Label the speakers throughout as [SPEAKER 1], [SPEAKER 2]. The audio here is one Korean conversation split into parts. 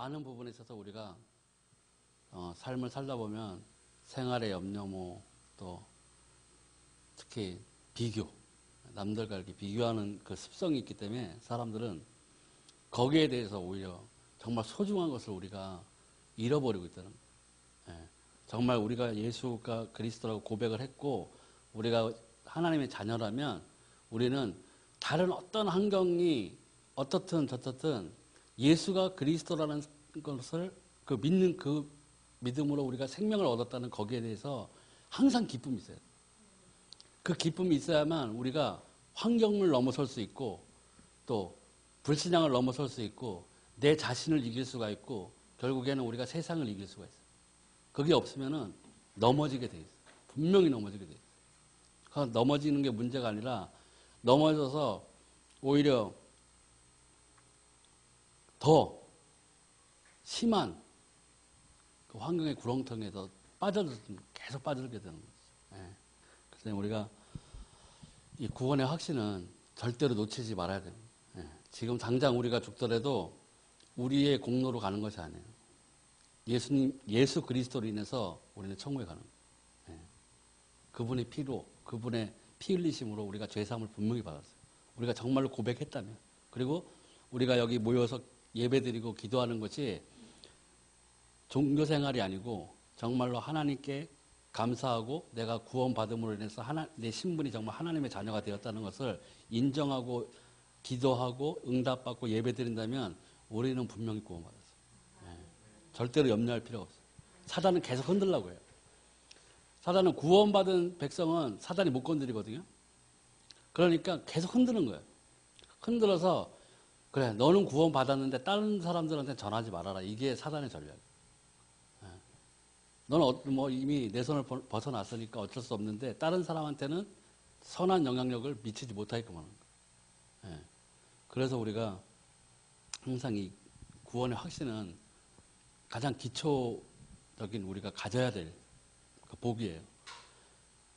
[SPEAKER 1] 많은 부분에 있어서 우리가 삶을 살다 보면 생활의 염려모, 또 특히 비교, 남들과 이렇게 비교하는 그 습성이 있기 때문에 사람들은 거기에 대해서 오히려 정말 소중한 것을 우리가 잃어버리고 있다는 거예요. 정말 우리가 예수가 그리스도라고 고백을 했고 우리가 하나님의 자녀라면 우리는 다른 어떤 환경이 어떻든 저떻든 예수가 그리스도라는 것을 그 믿는 그 믿음으로 우리가 생명을 얻었다는 거기에 대해서 항상 기쁨이 있어요. 그 기쁨이 있어야만 우리가 환경을 넘어설 수 있고 또 불신앙을 넘어설 수 있고 내 자신을 이길 수가 있고 결국에는 우리가 세상을 이길 수가 있어요. 그게 없으면은 넘어지게 돼 있어요. 분명히 넘어지게 돼 있어요. 그러니까 넘어지는 게 문제가 아니라 넘어져서 오히려 더 심한 그 환경의 구렁텅이에서 계속 빠져들게 되는 거죠. 그래서 우리가 이 구원의 확신은 절대로 놓치지 말아야 됩니다. 지금 당장 우리가 죽더라도 우리의 공로로 가는 것이 아니에요. 예수 그리스도로 인해서 우리는 천국에 가는 거예요. 그분의 피로, 그분의 피 흘리심으로 우리가 죄사함을 분명히 받았어요. 우리가 정말로 고백했다면. 그리고 우리가 여기 모여서 예배드리고 기도하는 것이 종교생활이 아니고 정말로 하나님께 감사하고 내가 구원받음으로 인해서 내 신분이 정말 하나님의 자녀가 되었다는 것을 인정하고 기도하고 응답받고 예배드린다면 우리는 분명히 구원받았어요. 절대로 염려할 필요가 없어요. 사단은 계속 흔들려고 해요. 사단은 구원받은 백성은 사단이 못 건드리거든요. 그러니까 계속 흔드는 거예요. 흔들어서 그래 너는 구원받았는데 다른 사람들한테 전하지 말아라. 이게 사단의 전략이에요. 너는 뭐 이미 내 손을 벗어났으니까 어쩔 수 없는데 다른 사람한테는 선한 영향력을 미치지 못하게끔 하는 거예요. 그래서 우리가 항상 이 구원의 확신은 가장 기초적인 우리가 가져야 될 그 복이에요.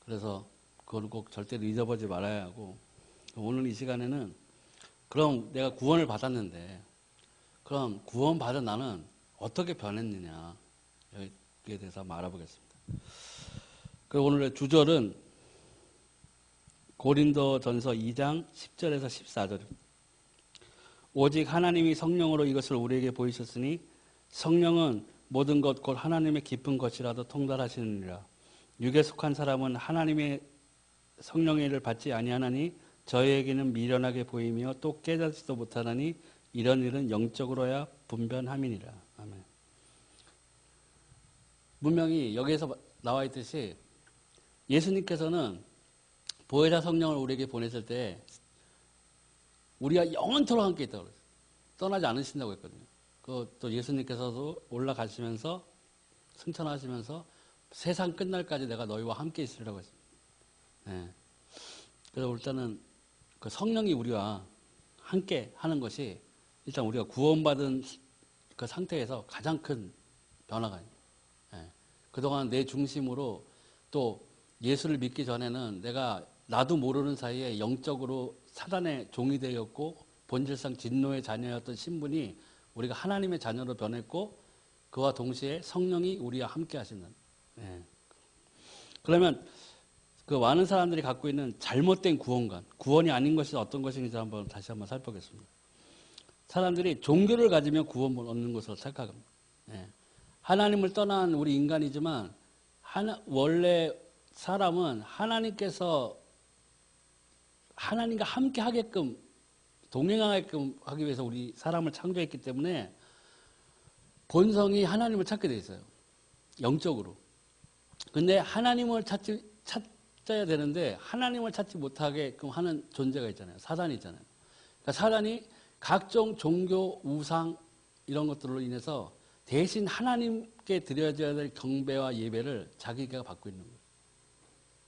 [SPEAKER 1] 그래서 그걸 꼭 절대로 잊어버리지 말아야 하고 오늘 이 시간에는 그럼 내가 구원을 받았는데 그럼 구원받은 나는 어떻게 변했느냐 여기에 대해서 한번 알아보겠습니다. 그리고 오늘의 주절은 고린도전서 2장 10절에서 14절입니다. 오직 하나님이 성령으로 이것을 우리에게 보이셨으니 성령은 모든 것 곧 하나님의 깊은 것이라도 통달하시느니라. 육에 속한 사람은 하나님의 성령의 일을 받지 아니하나니 저희에게는 미련하게 보이며 또 깨닫지도 못하나니 이런 일은 영적으로야 분별함이니라. 아멘. 분명히 여기에서 나와 있듯이 예수님께서는 보혜사 성령을 우리에게 보냈을 때 우리가 영원토록 함께 있다고 그랬어요. 떠나지 않으신다고 했거든요. 또 예수님께서도 올라가시면서 승천하시면서 세상 끝날까지 내가 너희와 함께 있으리라고 했습니다. 그래서 일단은 그 성령이 우리와 함께 하는 것이 일단 우리가 구원받은 그 상태에서 가장 큰 변화가 있습니다. 그동안 내 중심으로 또 예수를 믿기 전에는 내가 나도 모르는 사이에 영적으로 사단의 종이 되었고 본질상 진노의 자녀였던 신분이 우리가 하나님의 자녀로 변했고 그와 동시에 성령이 우리와 함께 하시는. 그러면 그 많은 사람들이 갖고 있는 잘못된 구원관, 구원이 아닌 것이 어떤 것인지 다시 한번 살펴보겠습니다. 사람들이 종교를 가지면 구원을 얻는 것으로 생각합니다. 하나님을 떠난 우리 인간이지만 원래 사람은 하나님께서 하나님과 함께 하게끔 동행하게끔 하기 위해서 우리 사람을 창조했기 때문에 본성이 하나님을 찾게 돼 있어요. 영적으로. 근데 하나님을 찾아야 되는데 하나님을 찾지 못하게끔 하는 존재가 있잖아요. 사단이 있잖아요. 그러니까 사단이 각종 종교, 우상 이런 것들로 인해서 대신 하나님께 드려져야 될 경배와 예배를 자기가 받고 있는 거예요.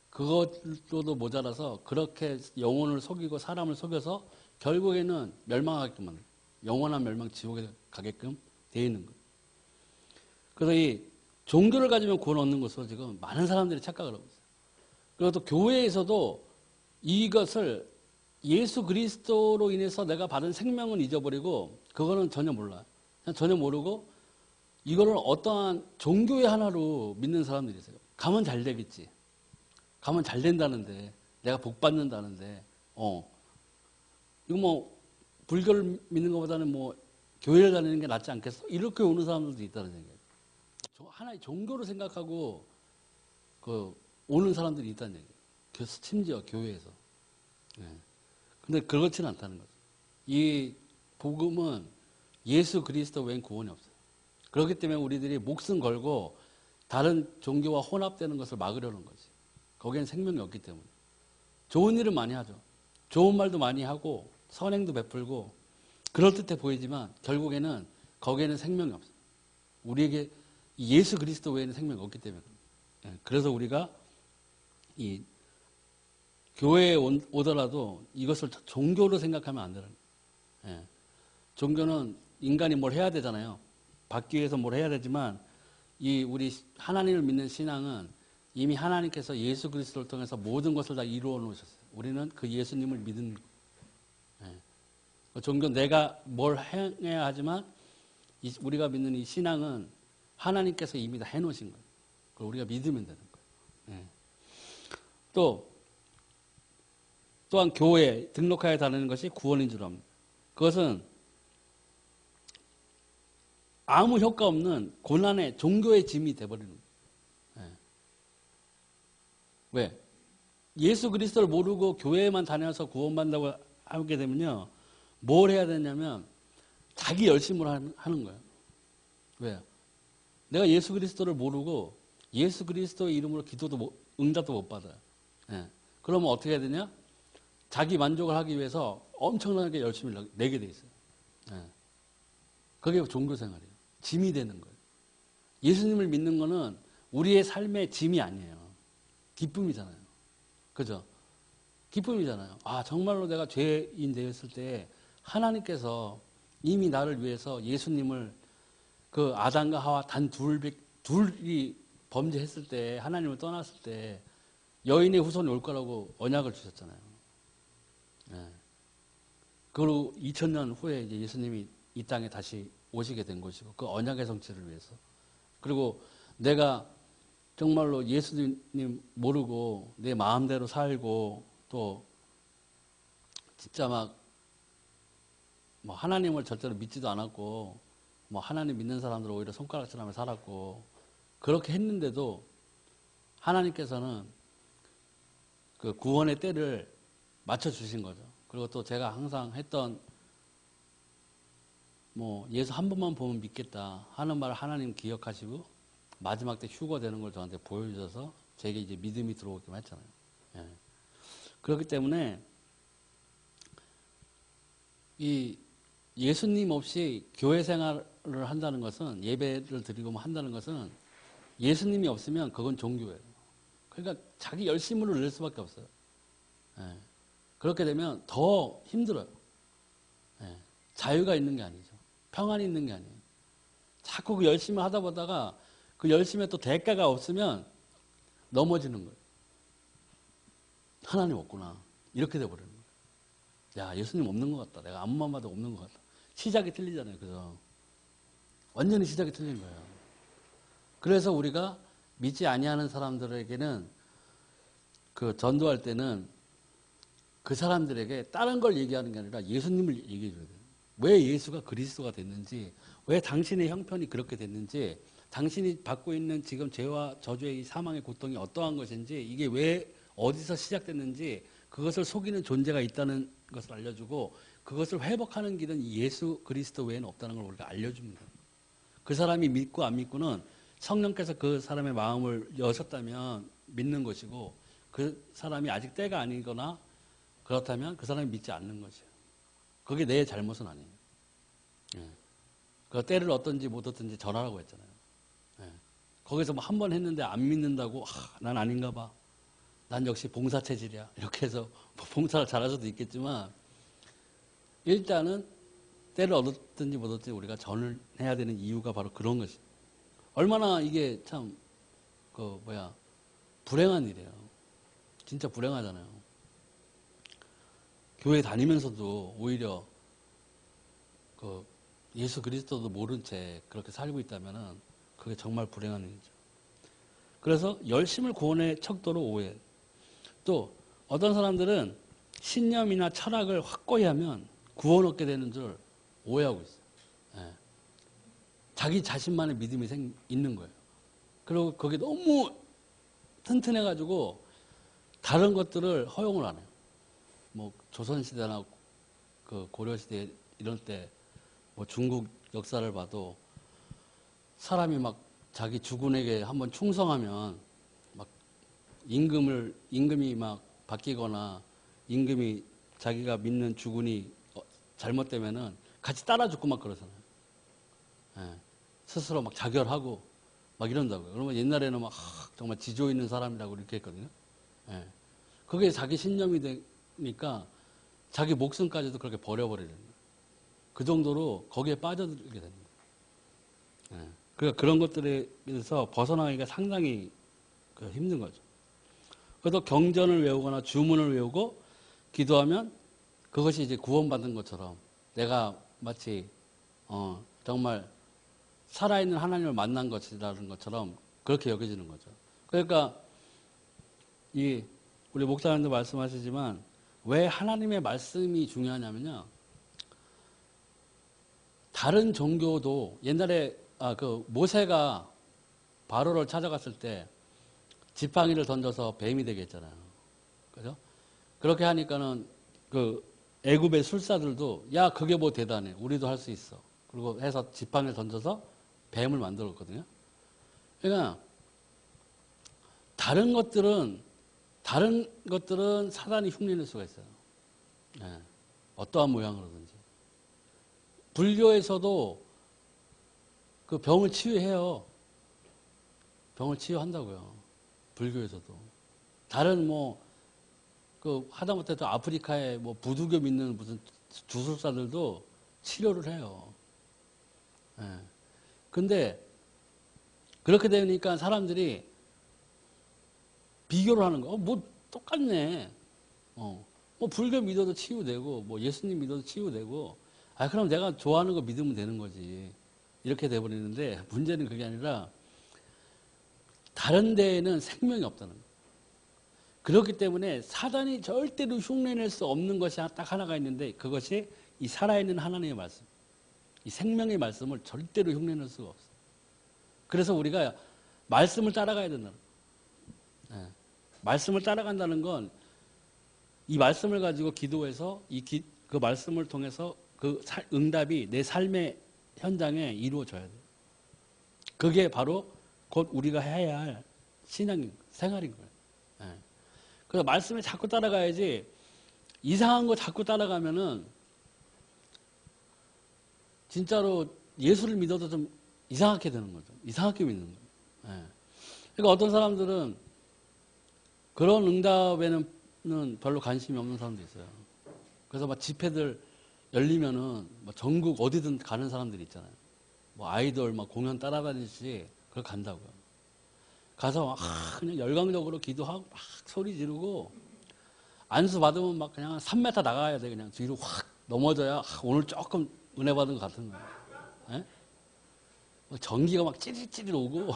[SPEAKER 1] 그것도 모자라서 그렇게 영혼을 속이고 사람을 속여서 결국에는 멸망하게끔 하는 거예요. 영원한 멸망 지옥에 가게끔 되어 있는 거예요. 그래서 이 종교를 가지면 구원 얻는 것으로 지금 많은 사람들이 착각을 하고 있어요. 그리고 또 교회에서도 이것을 예수 그리스도로 인해서 내가 받은 생명은 잊어버리고 그거는 전혀 몰라요. 그냥 전혀 모르고 이거를 어떠한 종교의 하나로 믿는 사람들이 있어요. 가면 잘 되겠지. 가면 잘 된다는데, 내가 복 받는다는데, 이거 뭐 불교를 믿는 것보다는 뭐 교회를 다니는 게 낫지 않겠어? 이렇게 오는 사람들도 있다는 얘기예요. 하나의 종교로 생각하고 오는 사람들이 있다는 얘기예요. 심지어 교회에서. 근데 그렇지는 않다는 거죠. 이 복음은 예수 그리스도 외엔 구원이 없어요. 그렇기 때문에 우리들이 목숨 걸고 다른 종교와 혼합되는 것을 막으려는 거지. 거기엔 생명이 없기 때문에. 좋은 일은 많이 하죠. 좋은 말도 많이 하고 선행도 베풀고 그럴듯해 보이지만 결국에는 거기에는 생명이 없어요. 우리에게 예수 그리스도 외에는 생명이 없기 때문에. 그래서 우리가 이 교회에 오더라도 이것을 종교로 생각하면 안 되는 거예요. 종교는 인간이 뭘 해야 되잖아요. 받기 위해서 뭘 해야 되지만 우리 하나님을 믿는 신앙은 이미 하나님께서 예수 그리스도를 통해서 모든 것을 다 이루어 놓으셨어요. 우리는 그 예수님을 믿는 거예요. 종교 내가 뭘 행해야 하지만 우리가 믿는 이 신앙은 하나님께서 이미 다 해놓으신 거예요. 그걸 우리가 믿으면 되는 거예요. 또한 교회에 등록하여 다니는 것이 구원인 줄 압니다. 그것은 아무 효과 없는 고난의 종교의 짐이 돼버리는 거예요. 왜? 예수 그리스도를 모르고 교회에만 다녀서 구원받는다고 하게 되면요. 뭘 해야 되냐면 자기 열심으로 하는 거예요. 왜요? 내가 예수 그리스도를 모르고 예수 그리스도의 이름으로 기도도 응답도 못 받아요. 그러면 어떻게 해야 되냐? 자기 만족을 하기 위해서 엄청나게 열심히 내게 돼 있어요. 그게 종교 생활이에요. 짐이 되는 거예요. 예수님을 믿는 거는 우리의 삶의 짐이 아니에요. 기쁨이잖아요. 그죠? 기쁨이잖아요. 정말로 내가 죄인 되었을 때 하나님께서 이미 나를 위해서 예수님을 그 아담과 하와 단 둘이 범죄했을 때 하나님을 떠났을 때 여인의 후손이 올 거라고 언약을 주셨잖아요. 그리고 2000년 후에 이제 예수님이 이 땅에 다시 오시게 된 것이고 그 언약의 성취를 위해서. 그리고 내가 정말로 예수님 모르고 내 마음대로 살고 또 진짜 뭐 하나님을 절대로 믿지도 않았고 뭐 하나님 믿는 사람들 오히려 손가락질하며 살았고 그렇게 했는데도 하나님께서는 그 구원의 때를 맞춰주신 거죠. 그리고 또 제가 항상 했던 뭐 예수 한 번만 보면 믿겠다 하는 말을 하나님 기억하시고 마지막 때 휴거 되는 걸 저한테 보여주셔서 제게 이제 믿음이 들어오기만 했잖아요. 그렇기 때문에 이 예수님 없이 교회 생활을 한다는 것은 예배를 드리고 한다는 것은 예수님이 없으면 그건 종교예요. 그러니까 자기 열심으로 낼 수밖에 없어요. 그렇게 되면 더 힘들어요. 자유가 있는 게 아니죠. 평안이 있는 게 아니에요. 자꾸 그 열심히 하다 보다가 그 열심에 또 대가가 없으면 넘어지는 거예요. 하나님 없구나. 이렇게 돼버리는 거예요. 야, 예수님 없는 것 같다. 내가 아무만 봐도 없는 것 같다. 시작이 틀리잖아요. 그죠? 완전히 시작이 틀린 거예요. 그래서 우리가 믿지 아니하는 사람들에게는 그 전도할 때는 그 사람들에게 다른 걸 얘기하는 게 아니라 예수님을 얘기해 줘야 돼요. 왜 예수가 그리스도가 됐는지, 왜 당신의 형편이 그렇게 됐는지, 당신이 받고 있는 지금 죄와 저주의 이 사망의 고통이 어떠한 것인지, 이게 왜 어디서 시작됐는지 그것을 속이는 존재가 있다는 것을 알려주고 그것을 회복하는 길은 예수 그리스도 외에는 없다는 걸 우리가 알려줍니다. 그 사람이 믿고 안 믿고는 성령께서 그 사람의 마음을 여셨다면 믿는 것이고 그 사람이 아직 때가 아니거나 그렇다면 그 사람이 믿지 않는 것이에요. 그게 내 잘못은 아니에요. 그 때를 얻든지 못 얻든지 전하라고 했잖아요. 거기서 뭐 한 번 했는데 안 믿는다고 난 아닌가 봐. 난 역시 봉사 체질이야. 이렇게 해서 뭐 봉사를 잘할 수도 있겠지만 일단은 때를 얻었든지 못 얻든지 우리가 전을 해야 되는 이유가 바로 그런 것이에요. 얼마나 이게 참 불행한 일이에요. 진짜 불행하잖아요. 교회 다니면서도 오히려 예수 그리스도도 모른 채 그렇게 살고 있다면은 그게 정말 불행한 일이죠. 그래서 열심을 구원의 척도로 오해. 또 어떤 사람들은 신념이나 철학을 확고히 하면 구원 얻게 되는 줄 오해하고 있어요. 예. 자기 자신만의 믿음이 있는 거예요. 그리고 그게 너무 튼튼해가지고 다른 것들을 허용을 안 해요. 뭐 조선시대나 그 고려시대 이럴 때 뭐 중국 역사를 봐도 사람이 막 자기 주군에게 한번 충성하면 막 임금이 막 바뀌거나 임금이 자기가 믿는 주군이 잘못되면은 같이 따라 죽고 막 그러잖아요. 예. 스스로 막 자결하고 막 이런다고요. 그러면 옛날에는 막 정말 지조 있는 사람이라고 이렇게 했거든요. 예. 그게 자기 신념이 되니까 자기 목숨까지도 그렇게 버려버리는 거예요. 그 정도로 거기에 빠져들게 됩니다. 예. 그러니까 그런 것들에서 벗어나기가 상당히 힘든 거죠. 그래서 경전을 외우거나 주문을 외우고 기도하면 그것이 이제 구원받은 것처럼 내가 마치 정말 살아있는 하나님을 만난 것이라는 것처럼 그렇게 여겨지는 거죠. 그러니까 우리 목사님도 말씀하시지만 왜 하나님의 말씀이 중요하냐면요. 다른 종교도 옛날에 그 모세가 바로를 찾아갔을 때 지팡이를 던져서 뱀이 되게 했잖아요. 그죠? 그렇게 하니까는 그 애굽의 술사들도 야 그게 뭐 대단해. 우리도 할 수 있어. 그리고 해서 지팡이를 던져서 뱀을 만들었거든요. 그러니까 다른 것들은 사단이 흉내낼 수가 있어요. 네. 어떠한 모양으로든지. 불교에서도 그 병을 치유해요. 병을 치유한다고요. 불교에서도. 다른 하다못해 또 아프리카에 부두교 믿는 무슨 주술사들도 치료를 해요. 예. 근데 그렇게 되니까 사람들이 비교를 하는 거. 똑같네. 불교 믿어도 치유되고, 예수님 믿어도 치유되고, 그럼 내가 좋아하는 거 믿으면 되는 거지. 이렇게 돼버리는데, 문제는 그게 아니라, 다른 데에는 생명이 없다는 거예요. 그렇기 때문에 사단이 절대로 흉내낼 수 없는 것이 딱 하나가 있는데, 그것이 이 살아있는 하나님의 말씀. 이 생명의 말씀을 절대로 흉내낼 수가 없어요. 그래서 우리가 말씀을 따라가야 된다는 거예요. 네. 말씀을 따라간다는 건 이 말씀을 가지고 기도해서 그 말씀을 통해서 그 응답이 내 삶의 현장에 이루어져야 돼요. 그게 바로 곧 우리가 해야 할 생활인 거예요. 네. 그래서 말씀에 자꾸 따라가야지 이상한 거 자꾸 따라가면은 진짜로 예수를 믿어도 좀 이상하게 되는 거죠. 이상하게 믿는 거예요. 네. 그러니까 어떤 사람들은 그런 응답에는 별로 관심이 없는 사람도 있어요. 그래서 막 집회들 열리면은 전국 어디든 가는 사람들이 있잖아요. 아이돌 공연 따라다니듯이 그걸 간다고요. 가서 그냥 열광적으로 기도하고 막 소리 지르고 안수 받으면 그냥 3m 나가야 돼. 그냥 뒤로 확 넘어져야 오늘 조금 은혜 받은 것 같은 거예요. 네? 전기가 찌릿찌릿 오고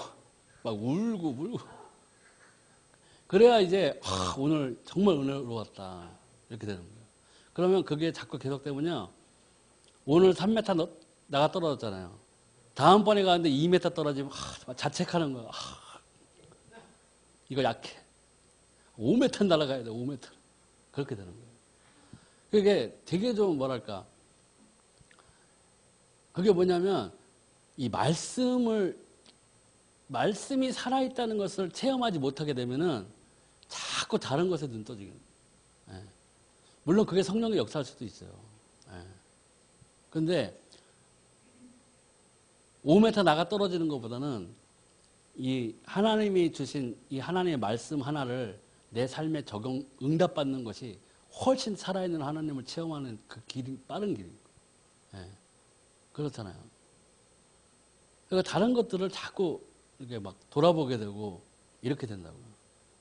[SPEAKER 1] 막 울고 그래야 이제 오늘 정말 은혜로웠다 이렇게 되는 거예요. 그러면 그게 자꾸 계속되면요. 오늘 3m 나가 떨어졌잖아요. 다음번에 가는데 2m 떨어지면 자책하는 거야. 이거 약해. 5m 날아가야 돼. 5m. 그렇게 되는 거예요. 그게 되게 좀 뭐랄까. 그게 뭐냐면 이 말씀이 살아있다는 것을 체험하지 못하게 되면은 자꾸 다른 것에 눈 떠지게 됩니다. 예. 물론 그게 성령의 역사일 수도 있어요. 예. 근데 5m 나가 떨어지는 것보다는 이 하나님이 주신 이 하나님의 말씀 하나를 내 삶에 응답받는 것이 훨씬 살아있는 하나님을 체험하는 그 길이 빠른 길이에요. 예. 그렇잖아요. 그러니까 다른 것들을 자꾸 이렇게 돌아보게 되고 이렇게 된다고요.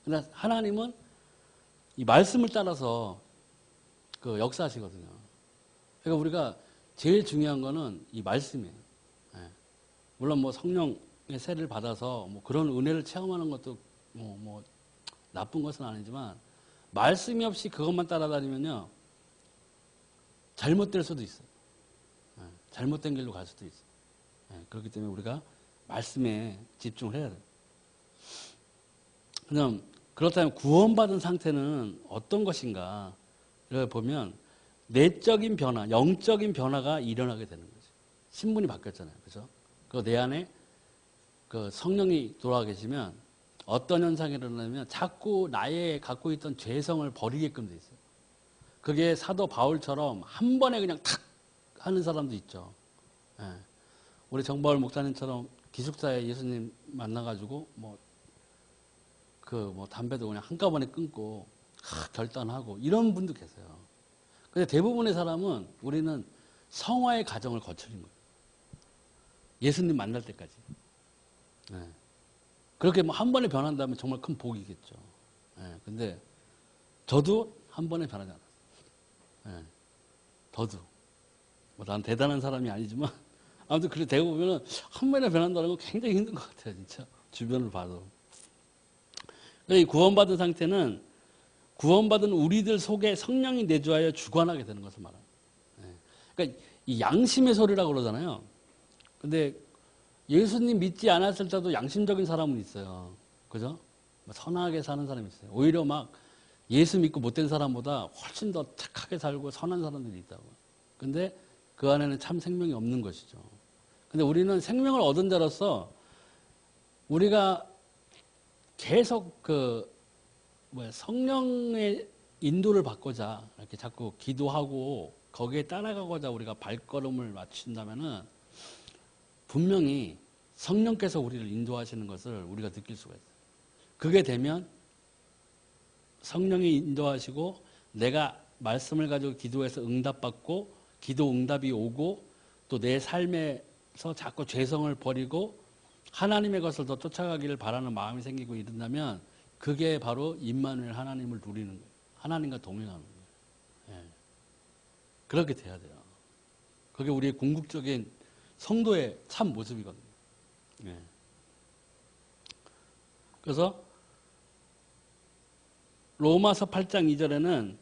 [SPEAKER 1] 그러나 하나님은 이 말씀을 따라서 그 역사하시거든요. 그러니까 우리가 제일 중요한 거는 이 말씀이에요. 예. 물론 뭐 성령의 세를 받아서 뭐 그런 은혜를 체험하는 것도 뭐 나쁜 것은 아니지만 말씀이 없이 그것만 따라다니면요 잘못될 수도 있어요. 예. 잘못된 길로 갈 수도 있어요. 예. 그렇기 때문에 우리가 말씀에 집중을 해야 돼요. 그럼 그렇다면 구원받은 상태는 어떤 것인가? 이걸 보면 내적인 변화, 영적인 변화가 일어나게 되는 거죠. 신분이 바뀌었잖아요. 그죠? 그 내 안에 그 성령이 돌아와 계시면 어떤 현상이 일어나면 자꾸 나의 갖고 있던 죄성을 버리게끔 돼 있어요. 그게 사도 바울처럼 한 번에 그냥 탁 하는 사람도 있죠. 예. 우리 정바울 목사님처럼 기숙사에 예수님 만나가지고 담배도 그냥 한꺼번에 끊고 결단하고 이런 분도 계세요. 근데 대부분의 사람은 우리는 성화의 과정을 거치는 거예요. 예수님 만날 때까지. 네. 그렇게 한 번에 변한다면 정말 큰 복이겠죠. 네. 근데 저도 한 번에 변하지 않았어요. 네. 저도. 난 대단한 사람이 아니지만 아무튼 그래 대고 보면은 한 번에 변한다는 건 굉장히 힘든 것 같아요. 진짜. 주변을 봐도. 이 구원받은 상태는 구원받은 우리들 속에 성령이 내주하여 주관하게 되는 것을 말합니다. 그러니까 이 양심의 소리라고 그러잖아요. 근데 예수님 믿지 않았을 때도 양심적인 사람은 있어요. 그죠? 선하게 사는 사람이 있어요. 오히려 막 예수 믿고 못된 사람보다 훨씬 더 착하게 살고 선한 사람들이 있다고. 근데 그 안에는 참 생명이 없는 것이죠. 근데 우리는 생명을 얻은 자로서 우리가 계속 성령의 인도를 받고자 이렇게 자꾸 기도하고 거기에 따라가고자 우리가 발걸음을 맞춘다면은 분명히 성령께서 우리를 인도하시는 것을 우리가 느낄 수가 있어요. 그게 되면 성령이 인도하시고 내가 말씀을 가지고 기도해서 응답받고 기도 응답이 오고 또 내 삶에서 자꾸 죄성을 버리고 하나님의 것을 더 쫓아가기를 바라는 마음이 생기고 이른다면 그게 바로 임마누엘 하나님을 누리는 거예요. 하나님과 동행하는 거예요. 예. 그렇게 돼야 돼요. 그게 우리의 궁극적인 성도의 참 모습이거든요. 예. 그래서 로마서 8장 2절에는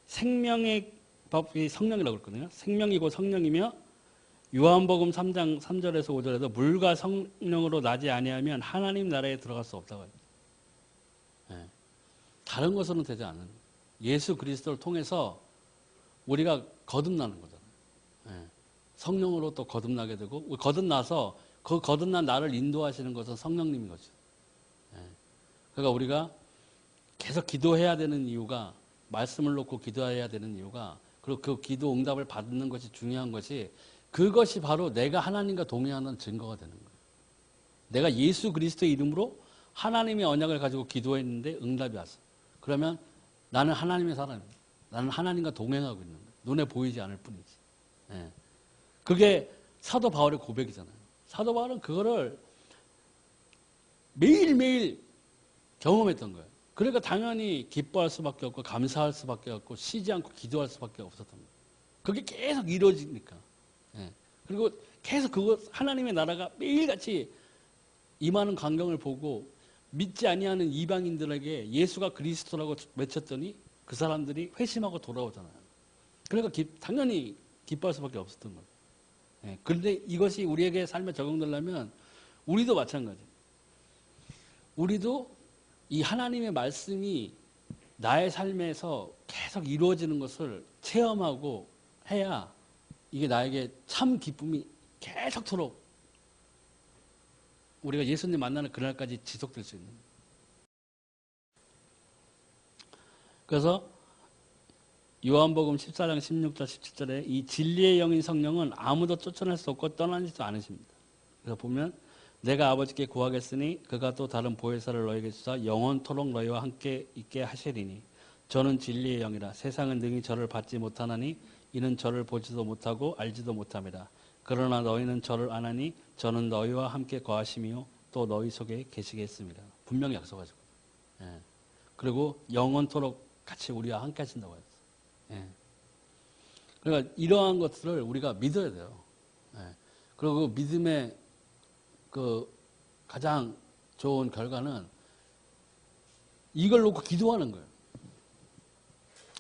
[SPEAKER 1] 생명의 법이 성령이라고 그랬거든요. 생명이고 성령이며 요한복음 3장 3절에서 5절에도 물과 성령으로 나지 아니하면 하나님 나라에 들어갈 수 없다고 해요. 예. 다른 것으로는 되지 않는 거예요. 예수 그리스도를 통해서 우리가 거듭나는 거잖아요. 예. 성령으로 또 거듭나게 되고 거듭나서 그 거듭난 나를 인도하시는 것은 성령님인 거죠. 예. 그러니까 우리가 계속 기도해야 되는 이유가 말씀을 놓고 기도해야 되는 이유가 그리고 그 기도 응답을 받는 것이 중요한 것이 그것이 바로 내가 하나님과 동행하는 증거가 되는 거예요. 내가 예수 그리스도의 이름으로 하나님의 언약을 가지고 기도했는데 응답이 왔어. 그러면 나는 하나님의 사람이야. 나는 하나님과 동행하고 있는 거야. 눈에 보이지 않을 뿐이지. 예. 그게 사도 바울의 고백이잖아요. 사도 바울은 그거를 매일매일 경험했던 거예요. 그러니까 당연히 기뻐할 수밖에 없고 감사할 수밖에 없고 쉬지 않고 기도할 수밖에 없었던 거예요. 그게 계속 이루어지니까. 예. 그리고 계속 그거 하나님의 나라가 매일같이 임하는 광경을 보고 믿지 아니하는 이방인들에게 예수가 그리스도라고 외쳤더니 그 사람들이 회심하고 돌아오잖아요. 그러니까 당연히 기뻐할 수밖에 없었던 거예요. 예. 그런데 이것이 우리에게 삶에 적용되려면 우리도 마찬가지예요. 우리도 이 하나님의 말씀이 나의 삶에서 계속 이루어지는 것을 체험하고 해야 이게 나에게 참 기쁨이 계속토록 우리가 예수님 만나는 그날까지 지속될 수 있는 거예요. 그래서 요한복음 14장 16절 17절에 이 진리의 영인 성령은 아무도 쫓아낼 수 없고 떠나지도 않으십니다. 그래서 보면 내가 아버지께 구하겠으니 그가 또 다른 보혜사를 너에게 주사 영원토록 너희와 함께 있게 하시리니 저는 진리의 영이라 세상은 능히 저를 받지 못하나니 이는 저를 보지도 못하고 알지도 못함이라. 그러나 너희는 저를 아나니 저는 너희와 함께 거하시며 또 너희 속에 계시겠습니다. 분명히 약속하시고. 예. 그리고 영원토록 같이 우리와 함께 하신다고 했어요. 예. 그러니까 이러한 것들을 우리가 믿어야 돼요. 예. 그리고 그 믿음의 그 가장 좋은 결과는 이걸 놓고 기도하는 거예요.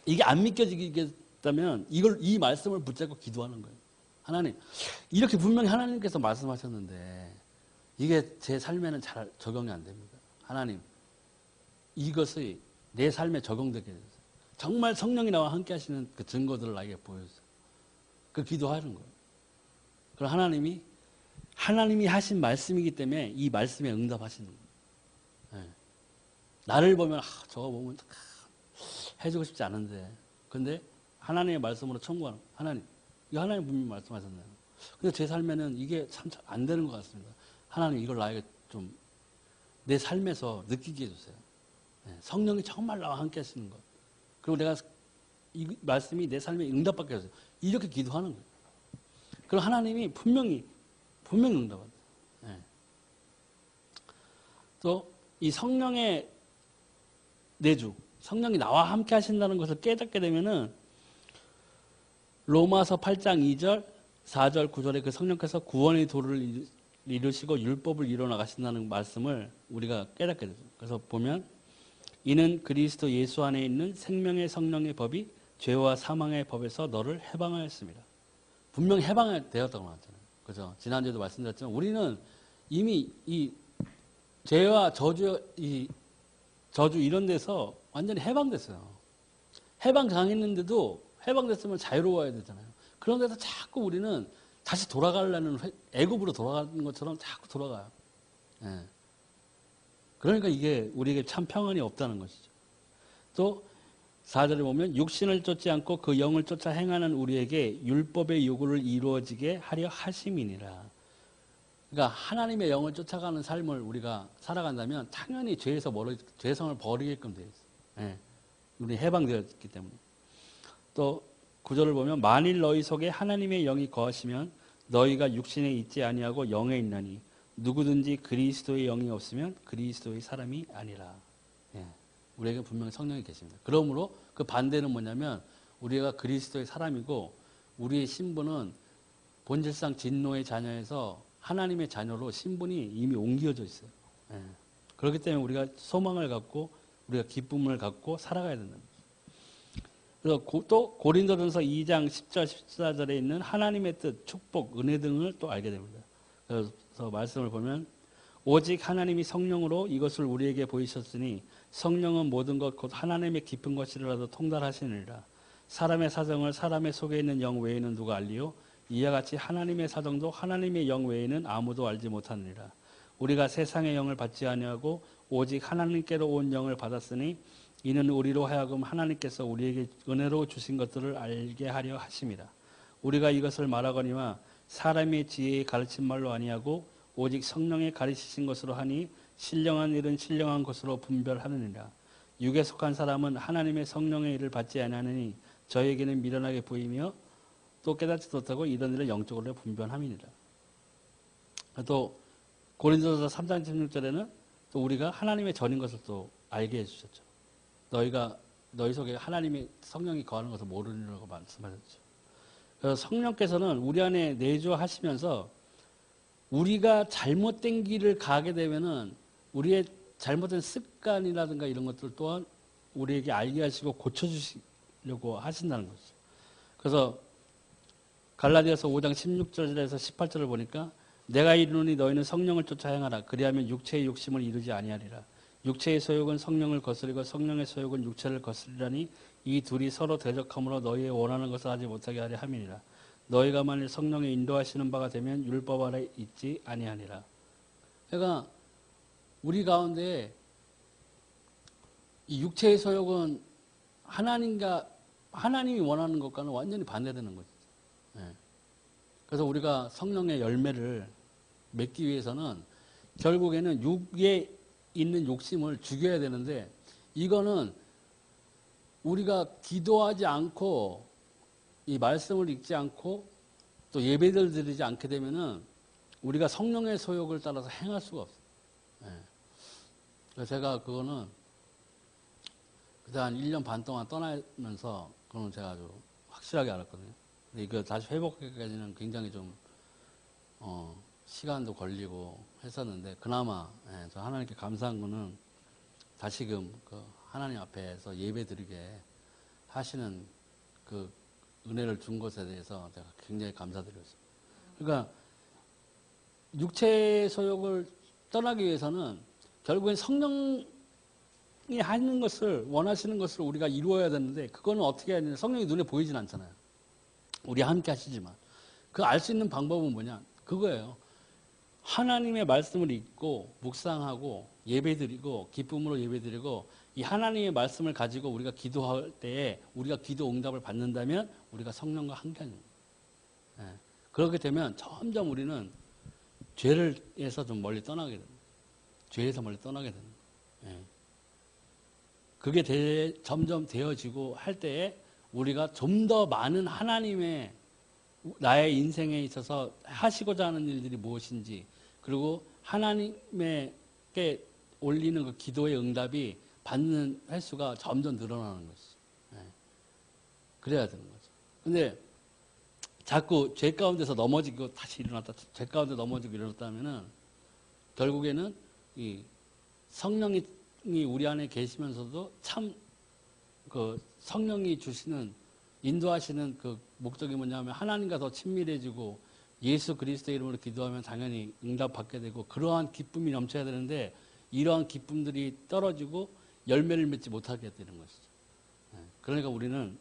[SPEAKER 1] 이게 안 믿겨지겠다면 이 말씀을 붙잡고 기도하는 거예요. 하나님, 이렇게 분명히 하나님께서 말씀하셨는데 이게 제 삶에는 잘 적용이 안 됩니다. 하나님, 이것이 내 삶에 적용되게 해주세요. 정말 성령이 나와 함께 하시는 그 증거들을 나에게 보여주세요. 그 기도하는 거예요. 그럼 하나님이 하신 말씀이기 때문에 이 말씀에 응답하시는 거예요. 네. 나를 보면 저거 보면 해주고 싶지 않은데 근데 하나님의 말씀으로 청구하는 거예요. 하나님, 이거 하나님 분명히 말씀하셨나요? 근데 제 삶에는 이게 참 안 되는 것 같습니다. 하나님, 이걸 나에게 좀 내 삶에서 느끼게 해주세요. 네. 성령이 정말 나와 함께 하시는 것. 그리고 내가 이 말씀이 내 삶에 응답받게 해주세요. 이렇게 기도하는 거예요. 그럼 하나님이 분명히 응답합니다. 네. 또 이 성령의 내주, 성령이 나와 함께 하신다는 것을 깨닫게 되면은 로마서 8장 2절, 4절, 9절에 그 성령께서 구원의 도를 이루시고 율법을 이루어 나가신다는 말씀을 우리가 깨닫게 되죠. 그래서 보면 이는 그리스도 예수 안에 있는 생명의 성령의 법이 죄와 사망의 법에서 너를 해방하였습니다. 분명히 해방되었다고 나왔잖아요. 그죠? 지난주에도 말씀드렸지만 우리는 이미 이 죄와 저주 이런 데서 완전히 해방됐어요. 해방당했는데도 해방됐으면 자유로워야 되잖아요. 그런 데서 자꾸 우리는 다시 돌아가려는 애굽으로 돌아가는 것처럼 자꾸 돌아가요. 예. 그러니까 이게 우리에게 참 평안이 없다는 것이죠. 또 4절에 보면 육신을 쫓지 않고 그 영을 쫓아 행하는 우리에게 율법의 요구를 이루어지게 하려 하심이니라. 그러니까 하나님의 영을 쫓아가는 삶을 우리가 살아간다면 당연히 죄성을 버리게끔 되어 있어요. 예. 우리 해방되었기 때문에. 또 9절을 보면 만일 너희 속에 하나님의 영이 거하시면 너희가 육신에 있지 아니하고 영에 있나니 누구든지 그리스도의 영이 없으면 그리스도의 사람이 아니라. 예. 우리에게 분명히 성령이 계십니다. 그러므로 그 반대는 뭐냐면 우리가 그리스도의 사람이고 우리의 신분은 본질상 진노의 자녀에서 하나님의 자녀로 신분이 이미 옮겨져 있어요. 예. 그렇기 때문에 우리가 소망을 갖고 우리가 기쁨을 갖고 살아가야 된다. 그래서 또 고린도전서 2장 10절 14절에 있는 하나님의 뜻, 축복, 은혜 등을 또 알게 됩니다. 그래서 말씀을 보면 오직 하나님이 성령으로 이것을 우리에게 보이셨으니 성령은 모든 것 곧 하나님의 깊은 것이라도 통달하시느니라. 사람의 사정을 사람의 속에 있는 영 외에는 누가 알리요? 이와 같이 하나님의 사정도 하나님의 영 외에는 아무도 알지 못하느니라. 우리가 세상의 영을 받지 아니하고 오직 하나님께로 온 영을 받았으니 이는 우리로 하여금 하나님께서 우리에게 은혜로 주신 것들을 알게 하려 하심이라. 우리가 이것을 말하거니와 사람의 지혜의 가르친 말로 아니하고 오직 성령의 가르치신 것으로 하니 신령한 일은 신령한 것으로 분별하느니라. 육에 속한 사람은 하나님의 성령의 일을 받지 아니하느니 저에게는 미련하게 보이며 또 깨닫지도 못하고 이런 일을 영적으로 분별함이니라. 또 고린도서 3장 16절에는 또 우리가 하나님의 전인 것을 또 알게 해주셨죠. 너희 속에 하나님의 성령이 거하는 것을 모르느라고 말씀하셨죠. 그래서 성령께서는 우리 안에 내주하시면서 우리가 잘못된 길을 가게 되면은 우리의 잘못된 습관이라든가 이런 것들 또한 우리에게 알게 하시고 고쳐주시려고 하신다는 것이죠. 그래서 갈라디아서 5장 16절에서 18절을 보니까 내가 이르노니 너희는 성령을 쫓아 행하라. 그리하면 육체의 욕심을 이루지 아니하리라. 육체의 소욕은 성령을 거스리고 성령의 소욕은 육체를 거스리라니 이 둘이 서로 대적함으로 너희의 원하는 것을 하지 못하게 하려 함이니라. 너희가 만일 성령의 인도하시는 바가 되면 율법 아래 있지 아니하니라. 그러니까 우리 가운데 이 육체의 소욕은 하나님이 원하는 것과는 완전히 반대되는 거죠. 네. 그래서 우리가 성령의 열매를 맺기 위해서는 결국에는 육에 있는 욕심을 죽여야 되는데 이거는 우리가 기도하지 않고 이 말씀을 읽지 않고 또 예배를 드리지 않게 되면은 우리가 성령의 소욕을 따라서 행할 수가 없어요. 네. 그래서 제가 그거는 그때 한 1년 반 동안 떠나면서 그거는 제가 아주 확실하게 알았거든요. 근데 이거 다시 회복하기까지는 굉장히 좀 시간도 걸리고 했었는데 그나마 저 하나님께 감사한 거는 다시금 그 하나님 앞에서 예배드리게 하시는 그 은혜를 준 것에 대해서 제가 굉장히 감사드렸습니다. 그러니까 육체 소욕을 떠나기 위해서는 결국엔 성령이 하는 것을 원하시는 것을 우리가 이루어야 되는데 그거는 어떻게 해야 되냐? 성령이 눈에 보이진 않잖아요. 우리 함께 하시지만 그 알 수 있는 방법은 뭐냐? 그거예요. 하나님의 말씀을 읽고 묵상하고 예배드리고 기쁨으로 예배드리고 이 하나님의 말씀을 가지고 우리가 기도할 때에 우리가 기도 응답을 받는다면 우리가 성령과 함께하는 거예요. 그렇게 되면 점점 우리는 죄에서 좀 멀리 떠나게 됩니다. 죄에서 멀리 떠나게 됩니다. 그게 점점 되어지고 할 때에 우리가 좀 더 많은 하나님의 나의 인생에 있어서 하시고자 하는 일들이 무엇인지 그리고 하나님께 올리는 그 기도의 응답이 받는 횟수가 점점 늘어나는 것이죠. 그래야 되는 거죠. 근데 자꾸 죄 가운데서 넘어지고 다시 일어났다 죄 가운데 넘어지고 일어났다 하면은 결국에는 이 성령이 우리 안에 계시면서도 참 그 성령이 주시는 인도하시는 그 목적이 뭐냐면 하나님과 더 친밀해지고 예수 그리스도의 이름으로 기도하면 당연히 응답받게 되고 그러한 기쁨이 넘쳐야 되는데 이러한 기쁨들이 떨어지고 열매를 맺지 못하게 되는 것이죠. 그러니까 우리는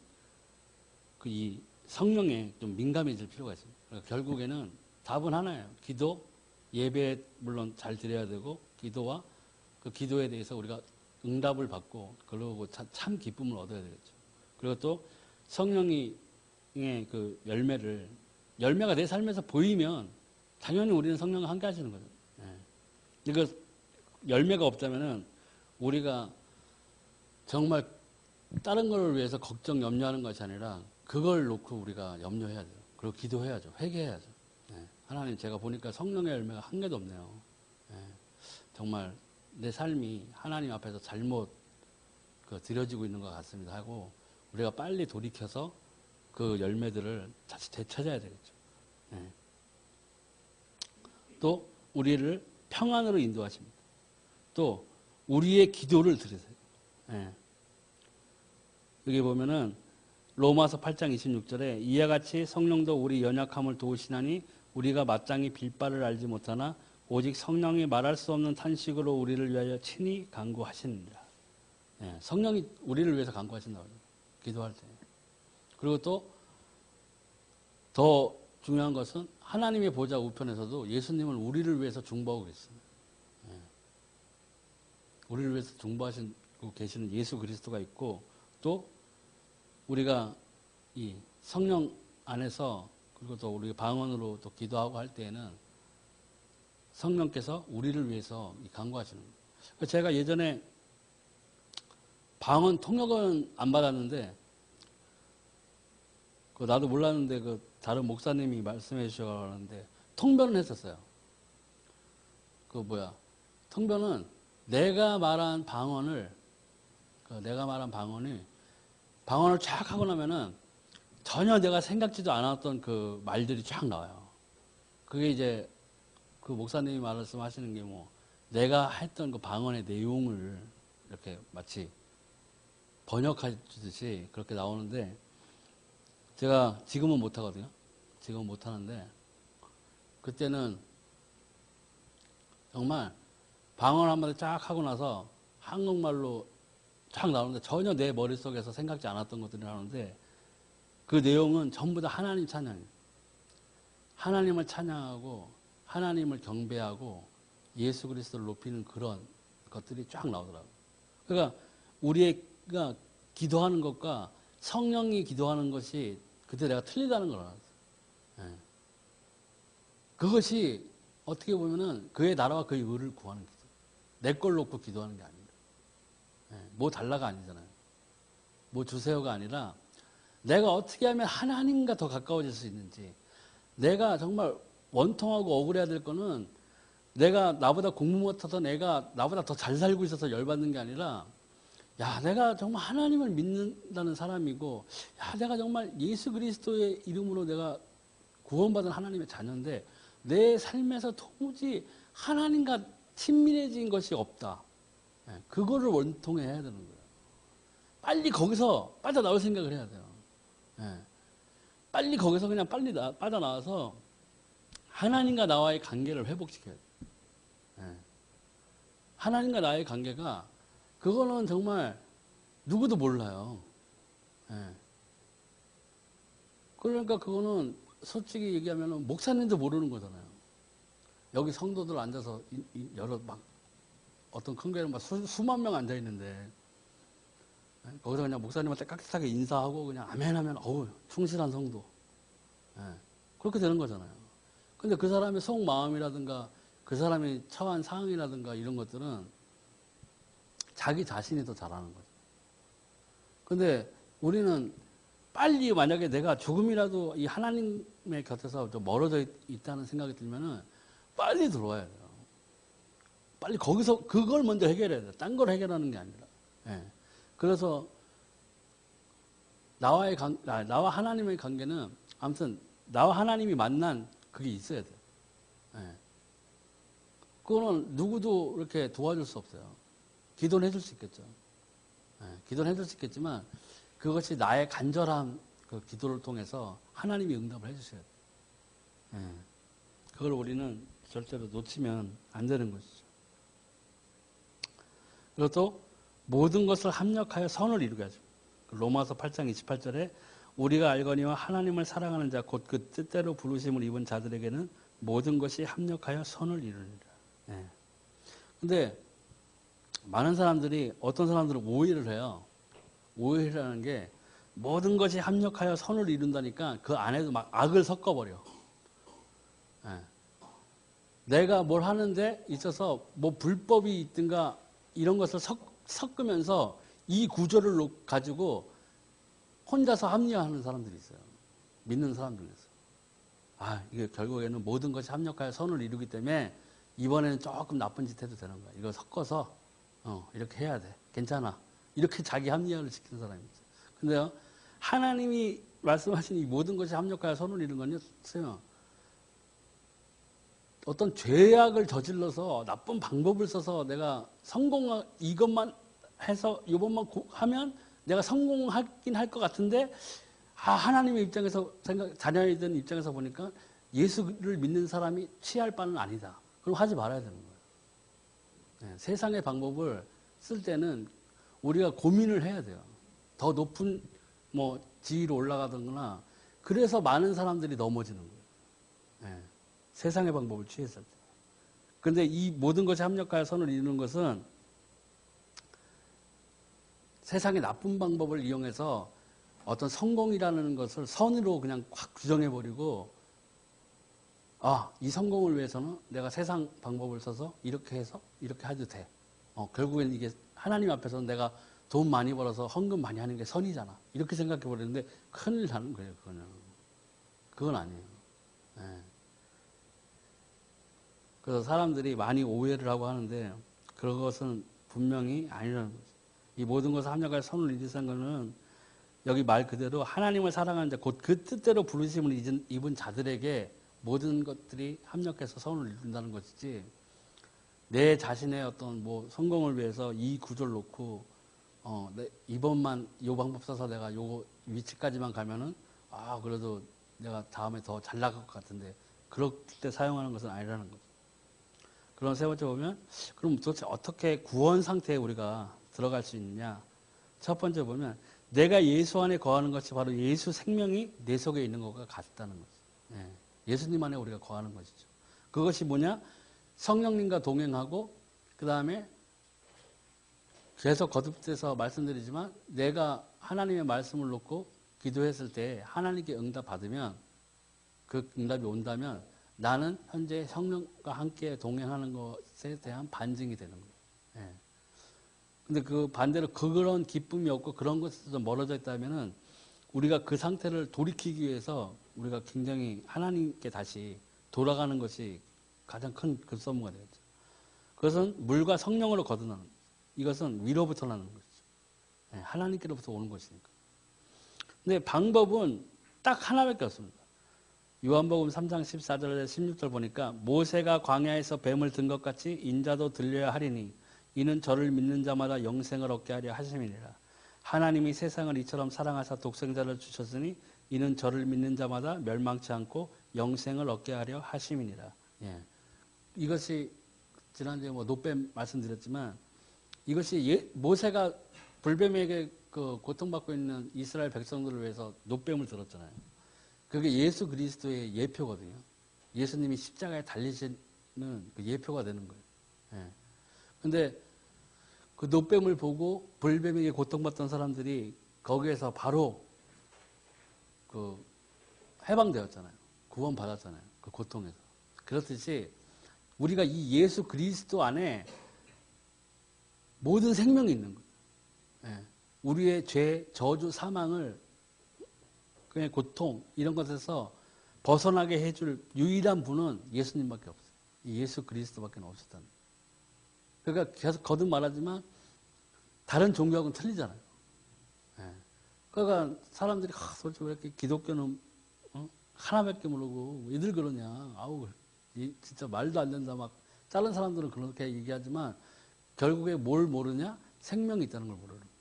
[SPEAKER 1] 그 이 성령에 좀 민감해질 필요가 있습니다. 그러니까 결국에는 답은 하나예요. 기도, 예배 물론 잘 드려야 되고 기도와 그 기도에 대해서 우리가 응답을 받고 그러고 참 기쁨을 얻어야 되겠죠. 그리고 또 성령의 그 열매가 내 삶에서 보이면 당연히 우리는 성령과 함께 하시는 거죠. 이거 열매가 없다면은 우리가 정말 다른 걸 위해서 걱정, 염려하는 것이 아니라 그걸 놓고 우리가 염려해야 돼요. 그리고 기도해야죠. 회개해야죠. 하나님 제가 보니까 성령의 열매가 한 개도 없네요. 정말 내 삶이 하나님 앞에서 잘못 드려지고 있는 것 같습니다 하고 우리가 빨리 돌이켜서 그 열매들을 다시 되찾아야 되겠죠. 또 우리를 평안으로 인도하십니다. 또 우리의 기도를 들으세요. 여기 보면은 로마서 8장 26절에 이와 같이 성령도 우리 연약함을 도우시나니 우리가 마땅히 빌바를 알지 못하나 오직 성령이 말할 수 없는 탄식으로 우리를 위하여 친히 간구하시느니라. 성령이 우리를 위해서 간구하신다고 해요. 기도할 때. 그리고 또 더 중요한 것은 하나님의 보좌 우편에서도 예수님을 우리를 위해서 중보하고 계십니다. 우리를 위해서 중보하시고 계시는 예수 그리스도가 있고 또 우리가 이 성령 안에서 그리고 또 우리 방언으로 또 기도하고 할 때에는 성령께서 우리를 위해서 간구하시는 거예요. 제가 예전에 방언 통역은 안 받았는데 나도 몰랐는데 다른 목사님이 말씀해 주셔가는데 통변을 했었어요. 통변은 내가 말한 방언이 방언을 쫙 하고 나면은 전혀 내가 생각지도 않았던 그 말들이 쫙 나와요. 그게 이제 그 목사님이 말씀하시는 게 내가 했던 그 방언의 내용을 이렇게 마치 번역하듯이 그렇게 나오는데 제가 지금은 못하거든요. 지금은 못하는데 그때는 정말 방언 한마디 쫙 하고 나서 한국말로 쫙 나오는데 전혀 내 머릿속에서 생각지 않았던 것들이 나오는데 그 내용은 전부 다 하나님 찬양이에요. 하나님을 찬양하고 하나님을 경배하고 예수 그리스도를 높이는 그런 것들이 쫙 나오더라고요. 그러니까 우리가 기도하는 것과 성령이 기도하는 것이 그때 내가 틀리다는 걸 알았어요. 그것이 어떻게 보면은 그의 나라와 그의 의를 구하는 기도. 내 걸 놓고 기도하는 게 아닙니다. 뭐 달라가 아니잖아요. 뭐 주세요가 아니라 내가 어떻게 하면 하나님과 더 가까워질 수 있는지 내가 정말 원통하고 억울해야 될 거는 내가 나보다 공부 못해서 내가 나보다 더 잘 살고 있어서 열받는 게 아니라 야, 내가 정말 하나님을 믿는다는 사람이고, 야, 내가 정말 예수 그리스도의 이름으로 내가 구원받은 하나님의 자녀인데, 내 삶에서 도무지 하나님과 친밀해진 것이 없다. 예, 그거를 원통해 해야 되는 거예요. 빨리 거기서 빠져나올 생각을 해야 돼요. 예, 빨리 거기서 그냥 빨리 빠져나와서 하나님과 나와의 관계를 회복시켜야 돼요. 예, 하나님과 나의 관계가 그거는 정말 누구도 몰라요. 예. 그러니까 그거는 솔직히 얘기하면 목사님도 모르는 거잖아요. 여기 성도들 앉아서 여러 막 어떤 큰 교회는 막 수만 명 앉아 있는데 거기서 그냥 목사님한테 깍듯하게 인사하고 그냥 아멘 하면 어우 충실한 성도. 예. 그렇게 되는 거잖아요. 근데 그 사람의 속마음이라든가 그 사람이 처한 상황이라든가 이런 것들은 자기 자신이 더 잘하는 거죠. 근데 우리는 빨리 만약에 내가 조금이라도 이 하나님의 곁에서 좀 멀어져 있다는 생각이 들면은 빨리 들어와야 돼요. 빨리 거기서 그걸 먼저 해결해야 돼요. 딴 걸 해결하는 게 아니라. 예. 그래서 나와 하나님의 관계는 아무튼 나와 하나님이 만난 그게 있어야 돼요. 예. 그거는 누구도 이렇게 도와줄 수 없어요. 기도는 해줄 수 있겠죠. 예. 기도는 해줄 수 있겠지만 그것이 나의 간절한 그 기도를 통해서 하나님이 응답을 해주셔야 돼요. 예. 그걸 우리는 절대로 놓치면 안 되는 것이죠. 그리고 또 모든 것을 합력하여 선을 이루게 하죠. 로마서 8장 28절에 우리가 알거니와 하나님을 사랑하는 자 곧 그 뜻대로 부르심을 입은 자들에게는 모든 것이 합력하여 선을 이루리라. 예. 근데 많은 사람들이 어떤 사람들은 오해를 해요. 오해를 하는 게 모든 것이 합력하여 선을 이룬다니까 그 안에도 막 악을 섞어버려. 예. 내가 뭘 하는데 있어서 뭐 불법이 있든가 이런 것을 섞으면서 이 구조를 가지고 혼자서 합리화하는 사람들이 있어요. 믿는 사람들 중에서. 아, 이게 결국에는 모든 것이 합력하여 선을 이루기 때문에 이번에는 조금 나쁜 짓 해도 되는 거야. 이거 섞어서 이렇게 해야 돼. 괜찮아. 이렇게 자기 합리화를 시키는 사람이 있어요. 근데요, 하나님이 말씀하신 이 모든 것이 합력하여 선을 이루는 건요, 어떤 죄악을 저질러서 나쁜 방법을 써서 내가 이것만 해서 이것만 하면 내가 성공하긴 할 것 같은데 하나님의 입장에서 자녀이든 입장에서 보니까 예수를 믿는 사람이 취할 바는 아니다. 그럼 하지 말아야 되는 거예요. 네, 세상의 방법을 쓸 때는 우리가 고민을 해야 돼요. 더 높은 지위로 올라가든가 그래서 많은 사람들이 넘어지는 거예요. 네, 세상의 방법을 취했을 때. 그런데 이 모든 것이 합력하여 선을 이루는 것은 세상의 나쁜 방법을 이용해서 어떤 성공이라는 것을 선으로 그냥 확 규정해버리고 이 성공을 위해서는 내가 세상 방법을 써서 이렇게 해서 이렇게 해도 돼. 결국엔 이게 하나님 앞에서는 내가 돈 많이 벌어서 헌금 많이 하는 게 선이잖아. 이렇게 생각해버리는데 큰일 나는 거예요. 그건 아니에요. 네. 그래서 사람들이 많이 오해를 하고 하는데 그것은 분명히 아니라는 거죠. 이 모든 것을 합력하여 선을 이루는 것은 여기 말 그대로 하나님을 사랑하는 자 곧 그 뜻대로 부르심을 입은 자들에게 모든 것들이 합력해서 선을 이룬다는 것이지 내 자신의 어떤 성공을 위해서 이 구조를 놓고 이번만 요 방법 써서 내가 요 위치까지만 가면은 그래도 내가 다음에 더 잘 나갈 것 같은데 그럴 때 사용하는 것은 아니라는 거죠. 그럼 세 번째 보면 그럼 도대체 어떻게 구원 상태에 우리가 들어갈 수 있느냐? 첫 번째 보면 내가 예수 안에 거하는 것이 바로 예수 생명이 내 속에 있는 것과 같다는 거죠. 예, 예수님 안에 우리가 거하는 것이죠. 그것이 뭐냐? 성령님과 동행하고 그 다음에 계속 거듭돼서 말씀드리지만 내가 하나님의 말씀을 놓고 기도했을 때 하나님께 응답 받으면 그 응답이 온다면 나는 현재 성령과 함께 동행하는 것에 대한 반증이 되는 거예요. 예. 근데 그 반대로 그런 기쁨이 없고 그런 것에서 멀어져 있다면은 우리가 그 상태를 돌이키기 위해서 우리가 굉장히 하나님께 다시 돌아가는 것이 가장 큰 급선무가 되겠죠. 그것은 물과 성령으로 거듭나는 거죠. 이것은 위로부터 나는 것이죠. 하나님께로부터 오는 것이니까. 근데 방법은 딱 하나밖에 없습니다. 요한복음 3장 14절에 16절 보니까 모세가 광야에서 뱀을 든 것 같이 인자도 들려야 하리니 이는 저를 믿는 자마다 영생을 얻게 하려 하심이니라. 하나님이 세상을 이처럼 사랑하사 독생자를 주셨으니 이는 저를 믿는 자마다 멸망치 않고 영생을 얻게 하려 하심이니라. 예. 이것이 지난주에 노뱀 말씀드렸지만 이것이 모세가 불뱀에게 그 고통받고 있는 이스라엘 백성들을 위해서 노뱀을 들었잖아요. 그게 예수 그리스도의 예표거든요. 예수님이 십자가에 달리시는 그 예표가 되는 거예요. 예. 근데 그 노뱀을 보고 불뱀에게 고통받던 사람들이 거기에서 바로 그 해방되었잖아요. 구원받았잖아요. 그 고통에서. 그렇듯이 우리가 이 예수 그리스도 안에 모든 생명이 있는 거예요. 예. 우리의 죄, 저주, 사망을 그냥 고통 이런 것에서 벗어나게 해줄 유일한 분은 예수님밖에 없어요. 예수 그리스도밖에 없었다는 거예요. 그러니까 계속 거듭 말하지만 다른 종교하고는 틀리잖아요. 예. 그러니까 사람들이 솔직히 왜 이렇게 기독교는 하나밖에 모르고 왜들 그러냐. 아우 진짜 말도 안 된다 막 다른 사람들은 그렇게 얘기하지만 결국에 뭘 모르냐? 생명이 있다는 걸 모르는 거예요.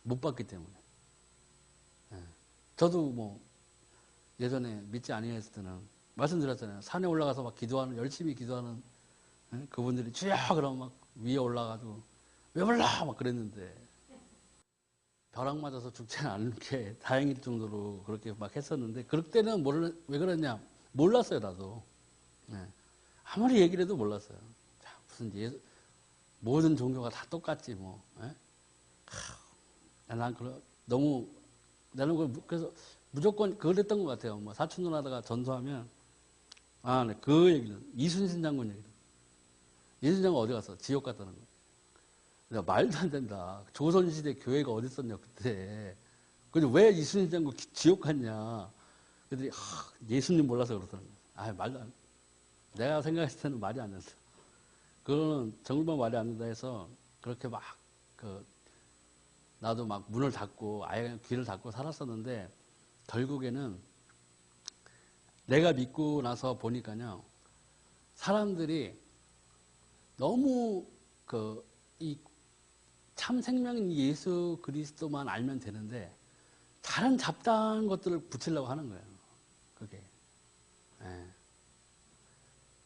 [SPEAKER 1] 못 봤기 때문에. 예. 저도 예전에 믿지 아니했을 때는 말씀드렸잖아요. 산에 올라가서 막 기도하는 열심히 기도하는 그분들이 주여 그러면 막 위에 올라가지고 왜 몰라 막 그랬는데 벼락 맞아서 죽지는 않은 게 다행일 정도로 그렇게 막 했었는데 그럴 때는 왜 그랬냐 몰랐어요 나도. 네. 아무리 얘기를 해도 몰랐어요. 무슨 모든 종교가 다 똑같지 뭐. 네? 난 너무 나는 그래서 무조건 그랬던 것 같아요. 사촌 누나다가 전도하면 네, 그 얘기는 이순신 장군 얘기를. 이순신 장군 어디 갔어? 지옥 갔다는 거예요. 말도 안 된다. 조선시대 교회가 어디 있었냐 그때. 근데 왜 이순신 장군 지옥 갔냐. 그들이 예수님 몰라서 그렇다는 거예요. 말도 안 돼. 내가 생각했을 때는 말이 안 된다. 그거는 정말 말이 안 된다 해서 그렇게 나도 막 문을 닫고 아예 귀를 닫고 살았었는데 결국에는 내가 믿고 나서 보니까요. 사람들이 너무 이 참 생명인 예수 그리스도만 알면 되는데 다른 잡다한 것들을 붙이려고 하는 거예요. 그게. 예.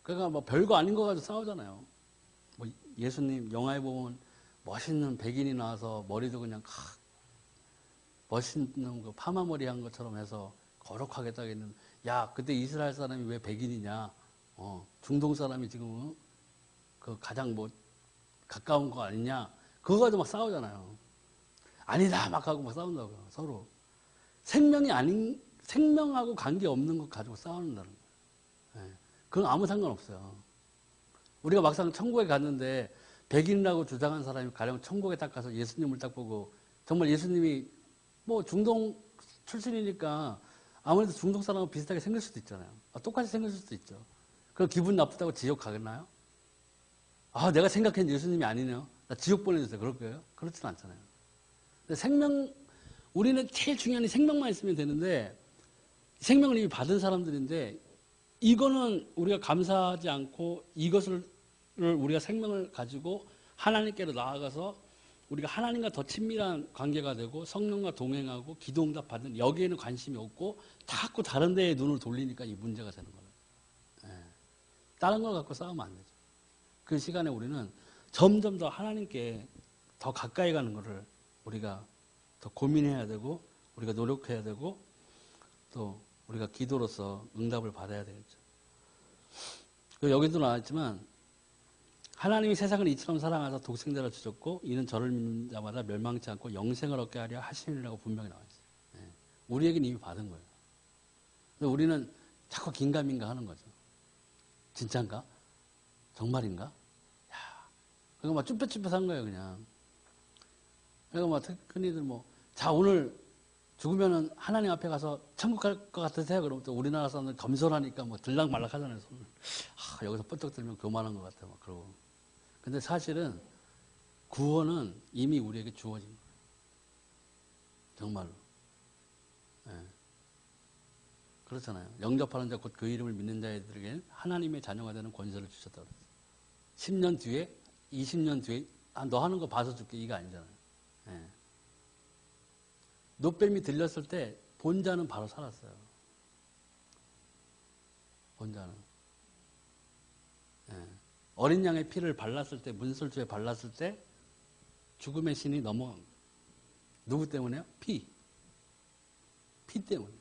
[SPEAKER 1] 그러니까 별거 아닌 거 가지고 싸우잖아요. 예수님 영화에 보면 멋있는 백인이 나와서 머리도 그냥 멋있는 그 파마머리 한 것처럼 해서 거룩하게 딱 있는. 야, 그때 이스라엘 사람이 왜 백인이냐? 중동 사람이 지금 그 가장 가까운 거 아니냐? 그거 가지고 막 싸우잖아요. 아니다 막 하고 막 싸운다고요. 서로. 생명하고 관계없는 것 가지고 싸운다는 거예요. 예. 그건 아무 상관없어요. 우리가 막상 천국에 갔는데 백인이라고 주장한 사람이 가령 천국에 딱 가서 예수님을 딱 보고 정말 예수님이 중동 출신이니까 아무래도 중동 사람하고 비슷하게 생길 수도 있잖아요. 똑같이 생길 수도 있죠. 그럼 기분 나쁘다고 지옥 가겠나요? 내가 생각한 예수님이 아니네요. 나 지옥 보내주세요. 그럴 거예요? 그렇지는 않잖아요. 근데 우리는 제일 중요한 게 생명만 있으면 되는데 생명을 이미 받은 사람들인데 이거는 우리가 감사하지 않고 이것을 우리가 생명을 가지고 하나님께로 나아가서 우리가 하나님과 더 친밀한 관계가 되고 성령과 동행하고 기도응답 받는 여기에는 관심이 없고 자꾸 다른 데에 눈을 돌리니까 이 문제가 되는 거예요. 예. 다른 걸 갖고 싸우면 안 되죠. 그 시간에 우리는 점점 더 하나님께 더 가까이 가는 것을 우리가 더 고민해야 되고 우리가 노력해야 되고 또 우리가 기도로서 응답을 받아야 되겠죠. 여기도 나왔지만 하나님이 세상을 이처럼 사랑하사 독생자를 주셨고 이는 저를 믿는 자마다 멸망치 않고 영생을 얻게 하려 하심이라고 분명히 나와 있어요. 예. 우리에게는 이미 받은 거예요. 근데 우리는 자꾸 긴가민가 하는 거죠. 진짠가? 정말인가? 야, 그거 막 쭈뼛쭈뼛한 거예요, 그냥. 그러니까 흔히들 자, 오늘 죽으면은 하나님 앞에 가서 천국 갈 것 같으세요? 그러면 또 우리나라 사람들 겸손하니까 들락말락 하잖아요, 손을. 여기서 뻗떡 들면 교만한 것 같아, 막 그러고. 근데 사실은 구원은 이미 우리에게 주어진 거예요. 정말로. 예. 그렇잖아요. 영접하는 자 곧 그 이름을 믿는 자들에게는 하나님의 자녀가 되는 권세를 주셨다고 그랬어요. 10년 뒤에 20년 뒤에 너 하는 거 봐서 줄게 이거 아니잖아요. 예. 노뱀이 들렸을 때 본자는 바로 살았어요. 본자는. 예. 어린 양의 피를 발랐을 때, 문설주에 발랐을 때 죽음의 신이 넘어간 거예요. 누구 때문에요? 피 때문에.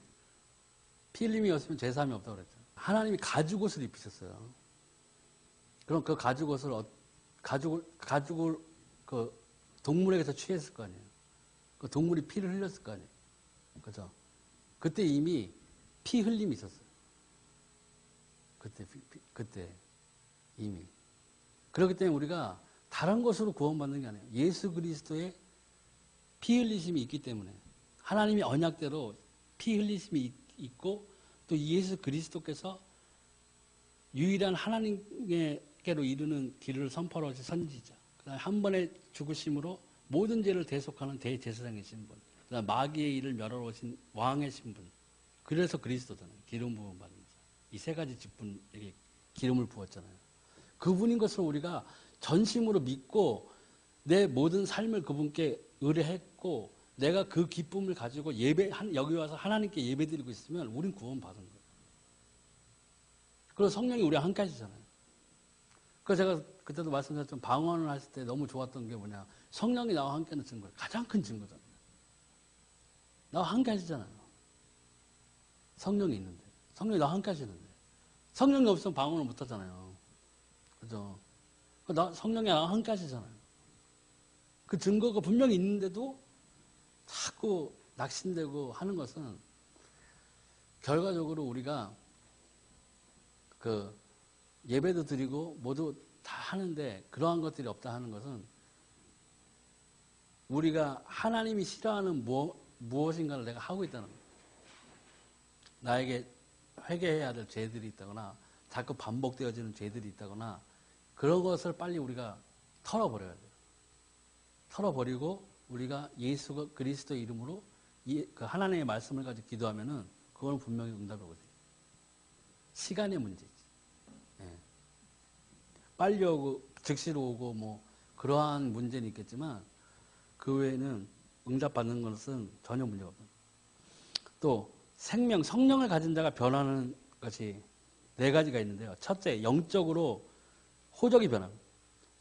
[SPEAKER 1] 피 흘림이 없으면 죄사함이 없다고 그랬죠. 하나님이 가죽옷을 입히셨어요. 그럼 그 가죽옷을 가죽을 그 동물에게서 취했을 거 아니에요. 그 동물이 피를 흘렸을 거 아니에요. 그죠? 그때 이미 피 흘림이 있었어요. 그때 이미. 그렇기 때문에 우리가 다른 것으로 구원받는 게 아니에요. 예수 그리스도의 피 흘리심이 있기 때문에 하나님의 언약대로 피 흘리심이 있고 또 예수 그리스도께서 유일한 하나님께로 이르는 길을 선포하러 오신 선지자. 그다음에 한 번의 죽으심으로 모든 죄를 대속하는 대제사장이신 분. 그다음에 마귀의 일을 멸하러 오신 왕의 신분. 그래서 그리스도잖아요. 기름 부음 받는 자. 이 세 가지 직분에게 기름을 부었잖아요. 그분인 것을 우리가 전심으로 믿고 내 모든 삶을 그분께 의뢰했고 내가 그 기쁨을 가지고 여기 와서 하나님께 예배드리고 있으면 우린 구원받은 거예요. 그리고 성령이 우리와 함께 하시잖아요. 그래서 제가 그때도 말씀드렸지만 방언을 하실 때 너무 좋았던 게 뭐냐. 성령이 나와 함께 하는 증거예요. 가장 큰 증거잖아요. 나와 함께 하시잖아요. 성령이 있는데. 성령이 나와 함께 하시는데. 성령이 없으면 방언을 못 하잖아요. 그죠? 성령이 나와 함께 하시잖아요. 그 증거가 분명히 있는데도 자꾸 낙심되고 하는 것은 결과적으로 우리가 그 예배도 드리고 모두 다 하는데 그러한 것들이 없다 하는 것은 우리가 하나님이 싫어하는 무엇인가를 내가 하고 있다는 거예요. 나에게 회개해야 될 죄들이 있다거나 자꾸 반복되어지는 죄들이 있다거나 그런 것을 빨리 우리가 털어버려야 돼요. 털어버리고 우리가 예수 그리스도 이름으로 그 하나님의 말씀을 가지고 기도하면은 그건 분명히 응답이 오거든요. 시간의 문제지. 예. 빨리 오고 즉시로 오고 뭐 그러한 문제는 있겠지만 그 외에는 응답받는 것은 전혀 문제가 없다. 또 성령을 가진 자가 변하는 것이 4가지가 있는데요. 첫째, 영적으로 호적이 변합니다.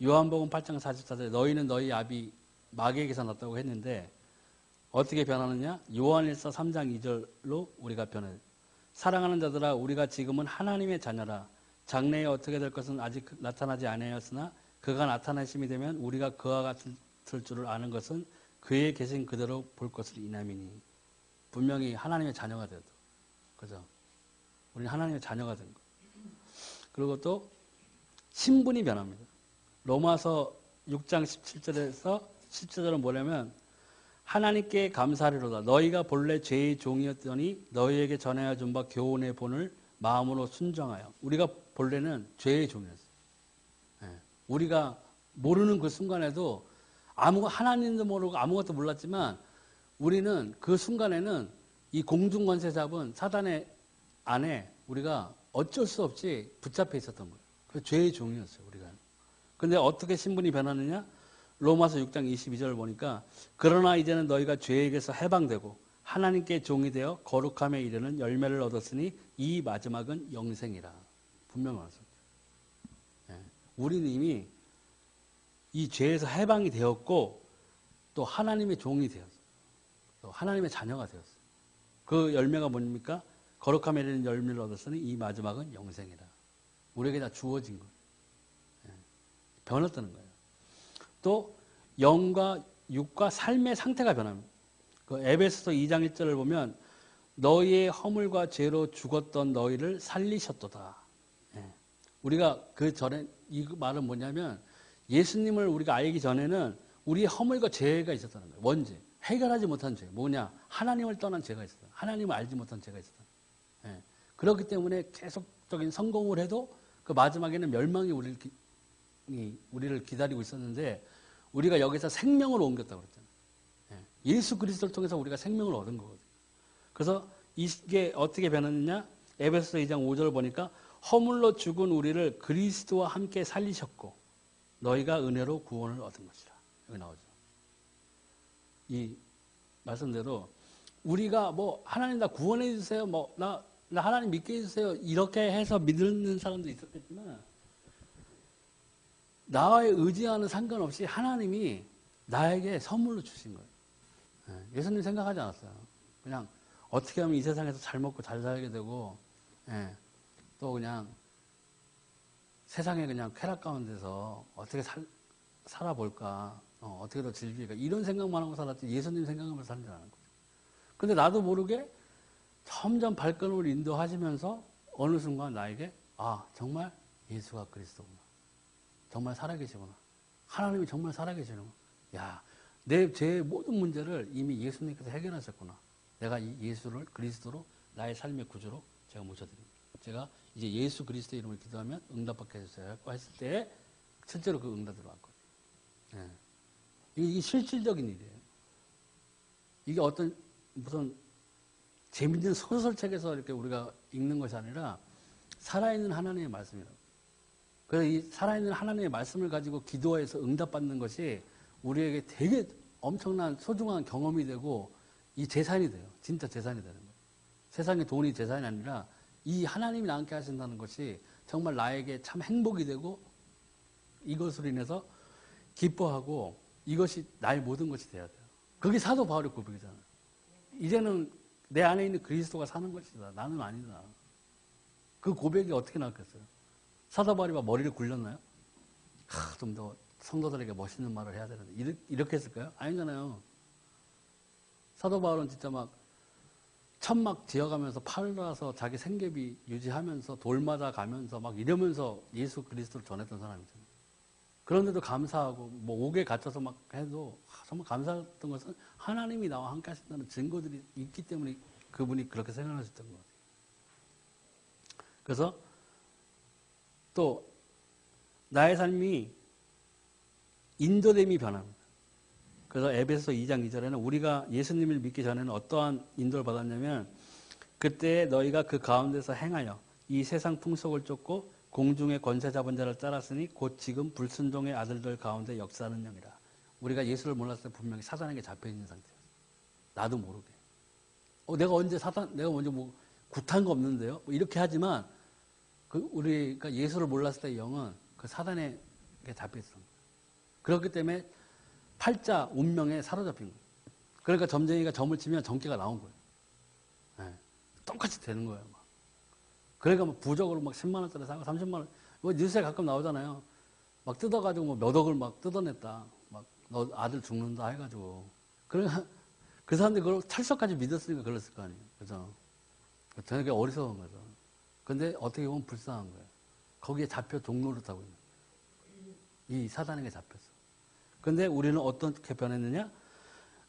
[SPEAKER 1] 요한복음 8장 44절에 너희는 너희 아비 마귀에게서 났다고 했는데 어떻게 변하느냐? 요한일서 3장 2절로 우리가 변해요. 사랑하는 자들아 우리가 지금은 하나님의 자녀라. 장래에 어떻게 될 것은 아직 나타나지 아니하였으나 그가 나타나심이 되면 우리가 그와 같을 줄을 아는 것은 그에 계신 그대로 볼 것을 이남이니. 분명히 하나님의 자녀가 되어도. 그죠? 우리는 하나님의 자녀가 된 거. 그리고 또 신분이 변합니다. 로마서 6장 17절에서 17절은 뭐냐면 하나님께 감사하리로다. 너희가 본래 죄의 종이었더니 너희에게 전하여 준 바 교훈의 본을 마음으로 순정하여. 우리가 본래는 죄의 종이었어요. 네. 우리가 모르는 그 순간에도 하나님도 모르고 아무것도 몰랐지만 우리는 그 순간에는 이 공중권세 잡은 사단의 안에 우리가 어쩔 수 없이 붙잡혀 있었던 거예요. 그 죄의 종이었어요, 우리가. 근데 어떻게 신분이 변하느냐? 로마서 6장 22절을 보니까 그러나 이제는 너희가 죄에게서 해방되고 하나님께 종이 되어 거룩함에 이르는 열매를 얻었으니 이 마지막은 영생이라. 분명히 말했습니다. 예. 우리는 이미 이 죄에서 해방이 되었고 또 하나님의 종이 되었어요. 또 하나님의 자녀가 되었어요. 그 열매가 뭡니까? 거룩함에 이르는 열매를 얻었으니 이 마지막은 영생이라. 우리에게 다 주어진 거예요. 예. 변했다는 거예요. 또 영과 육과 삶의 상태가 변합니다. 그 에베소서 2장 1절을 보면 너희의 허물과 죄로 죽었던 너희를 살리셨도다. 예. 우리가 그 전에 이 말은 뭐냐면 예수님을 우리가 알기 전에는 우리의 허물과 죄가 있었다는 거예요. 원죄. 해결하지 못한 죄. 뭐냐? 하나님을 떠난 죄가 있었다. 하나님을 알지 못한 죄가 있었다. 예. 그렇기 때문에 계속적인 성공을 해도 그 마지막에는 멸망이 우리를 기다리고 있었는데 우리가 여기서 생명으로 옮겼다고 그랬잖아요. 예. 예수 그리스도를 통해서 우리가 생명을 얻은 거거든요. 그래서 이게 어떻게 변했느냐? 에베소서 2장 5절을 보니까 허물로 죽은 우리를 그리스도와 함께 살리셨고 너희가 은혜로 구원을 얻은 것이라. 여기 나오죠. 이 말씀대로 우리가 뭐 하나님 나 구원해 주세요. 뭐 나 하나님 믿게 해주세요. 이렇게 해서 믿는 사람도 있었겠지만 나와의 의지와는 상관없이 하나님이 나에게 선물로 주신 거예요. 예수님 생각하지 않았어요. 그냥 어떻게 하면 이 세상에서 잘 먹고 잘 살게 되고 또 그냥 세상에 그냥 쾌락 가운데서 어떻게 살아볼까 어떻게 더 즐길까 이런 생각만 하고 살았지 예수님 생각하면서 살지 않은 거죠. 근데 나도 모르게 점점 발걸음을 인도하시면서 어느 순간 나에게 정말 예수가 그리스도구나. 정말 살아계시구나. 하나님이 정말 살아계시는구나. 야, 제 모든 문제를 이미 예수님께서 해결하셨구나. 내가 이 예수를 그리스도로 나의 삶의 구주로 제가 모셔드립니다. 제가 이제 예수 그리스도 이름을 기도하면 응답받게 해주세요. 했을 때 실제로 그 응답 들어왔거든요. 이게 실질적인 일이에요. 이게 어떤 무슨 재밌는 소설책에서 이렇게 우리가 읽는 것이 아니라 살아있는 하나님의 말씀이라고. 그래서 이 살아있는 하나님의 말씀을 가지고 기도해서 응답받는 것이 우리에게 되게 엄청난 소중한 경험이 되고 이 재산이 돼요. 진짜 재산이 되는 거예요. 세상의 돈이 재산이 아니라 이 하나님이 나와 함께 하신다는 것이 정말 나에게 참 행복이 되고 이것으로 인해서 기뻐하고 이것이 나의 모든 것이 돼야 돼요. 그게 사도 바울의 고백이잖아요. 이제는 내 안에 있는 그리스도가 사는 것이다. 나는 아니다. 그 고백이 어떻게 나왔겠어요? 사도 바울이 머리를 굴렸나요? 좀 더 성도들에게 멋있는 말을 해야 되는데 이렇게 했을까요? 아니잖아요. 사도 바울은 진짜 막 천막 지어가면서 팔아서 자기 생계비 유지하면서 돌 맞아 가면서 막 이러면서 예수 그리스도를 전했던 사람이잖아요. 그런데도 감사하고 뭐 옥에 갇혀서 막 해도 정말 감사했던 것은 하나님이 나와 함께 하신다는 증거들이 있기 때문에 그분이 그렇게 생각하셨던 것 같아요. 그래서 또 나의 삶이 인도됨이 변합니다. 그래서 에베소 2장 2절에는 우리가 예수님을 믿기 전에는 어떠한 인도를 받았냐면 그때 너희가 그 가운데서 행하여 이 세상 풍속을 쫓고 공중의 권세 잡은 자를 따랐으니 곧 지금 불순종의 아들들 가운데 역사하는 영이라. 우리가 예수를 몰랐을 때 분명히 사단에게 잡혀있는 상태였어요. 나도 모르게. 내가 먼저 뭐 굿한 거 없는데요? 뭐 이렇게 하지만 우리가 예수를 몰랐을 때 영은 그 사단에게 잡혀있어요. 그렇기 때문에 팔자 운명에 사로잡힌 거예요. 그러니까 점쟁이가 점을 치면 점괘가 나온 거예요. 똑같이 되는 거예요. 막. 그러니까 막 부적으로 막 10만 원짜리 사고 30만 원. 뭐 뉴스에 가끔 나오잖아요. 막 뜯어가지고 뭐 몇 억을 막 뜯어냈다. 막 너 아들 죽는다 해가지고. 그러니까 그 사람들이 그걸 철석까지 믿었으니까 그랬을 거 아니에요. 그죠? 되게 어리석은 거죠. 근데 어떻게 보면 불쌍한 거예요. 거기에 잡혀 종노릇하고 있는 거예요. 이 사단에게 잡혔어. 근데 우리는 어떻게 변했느냐?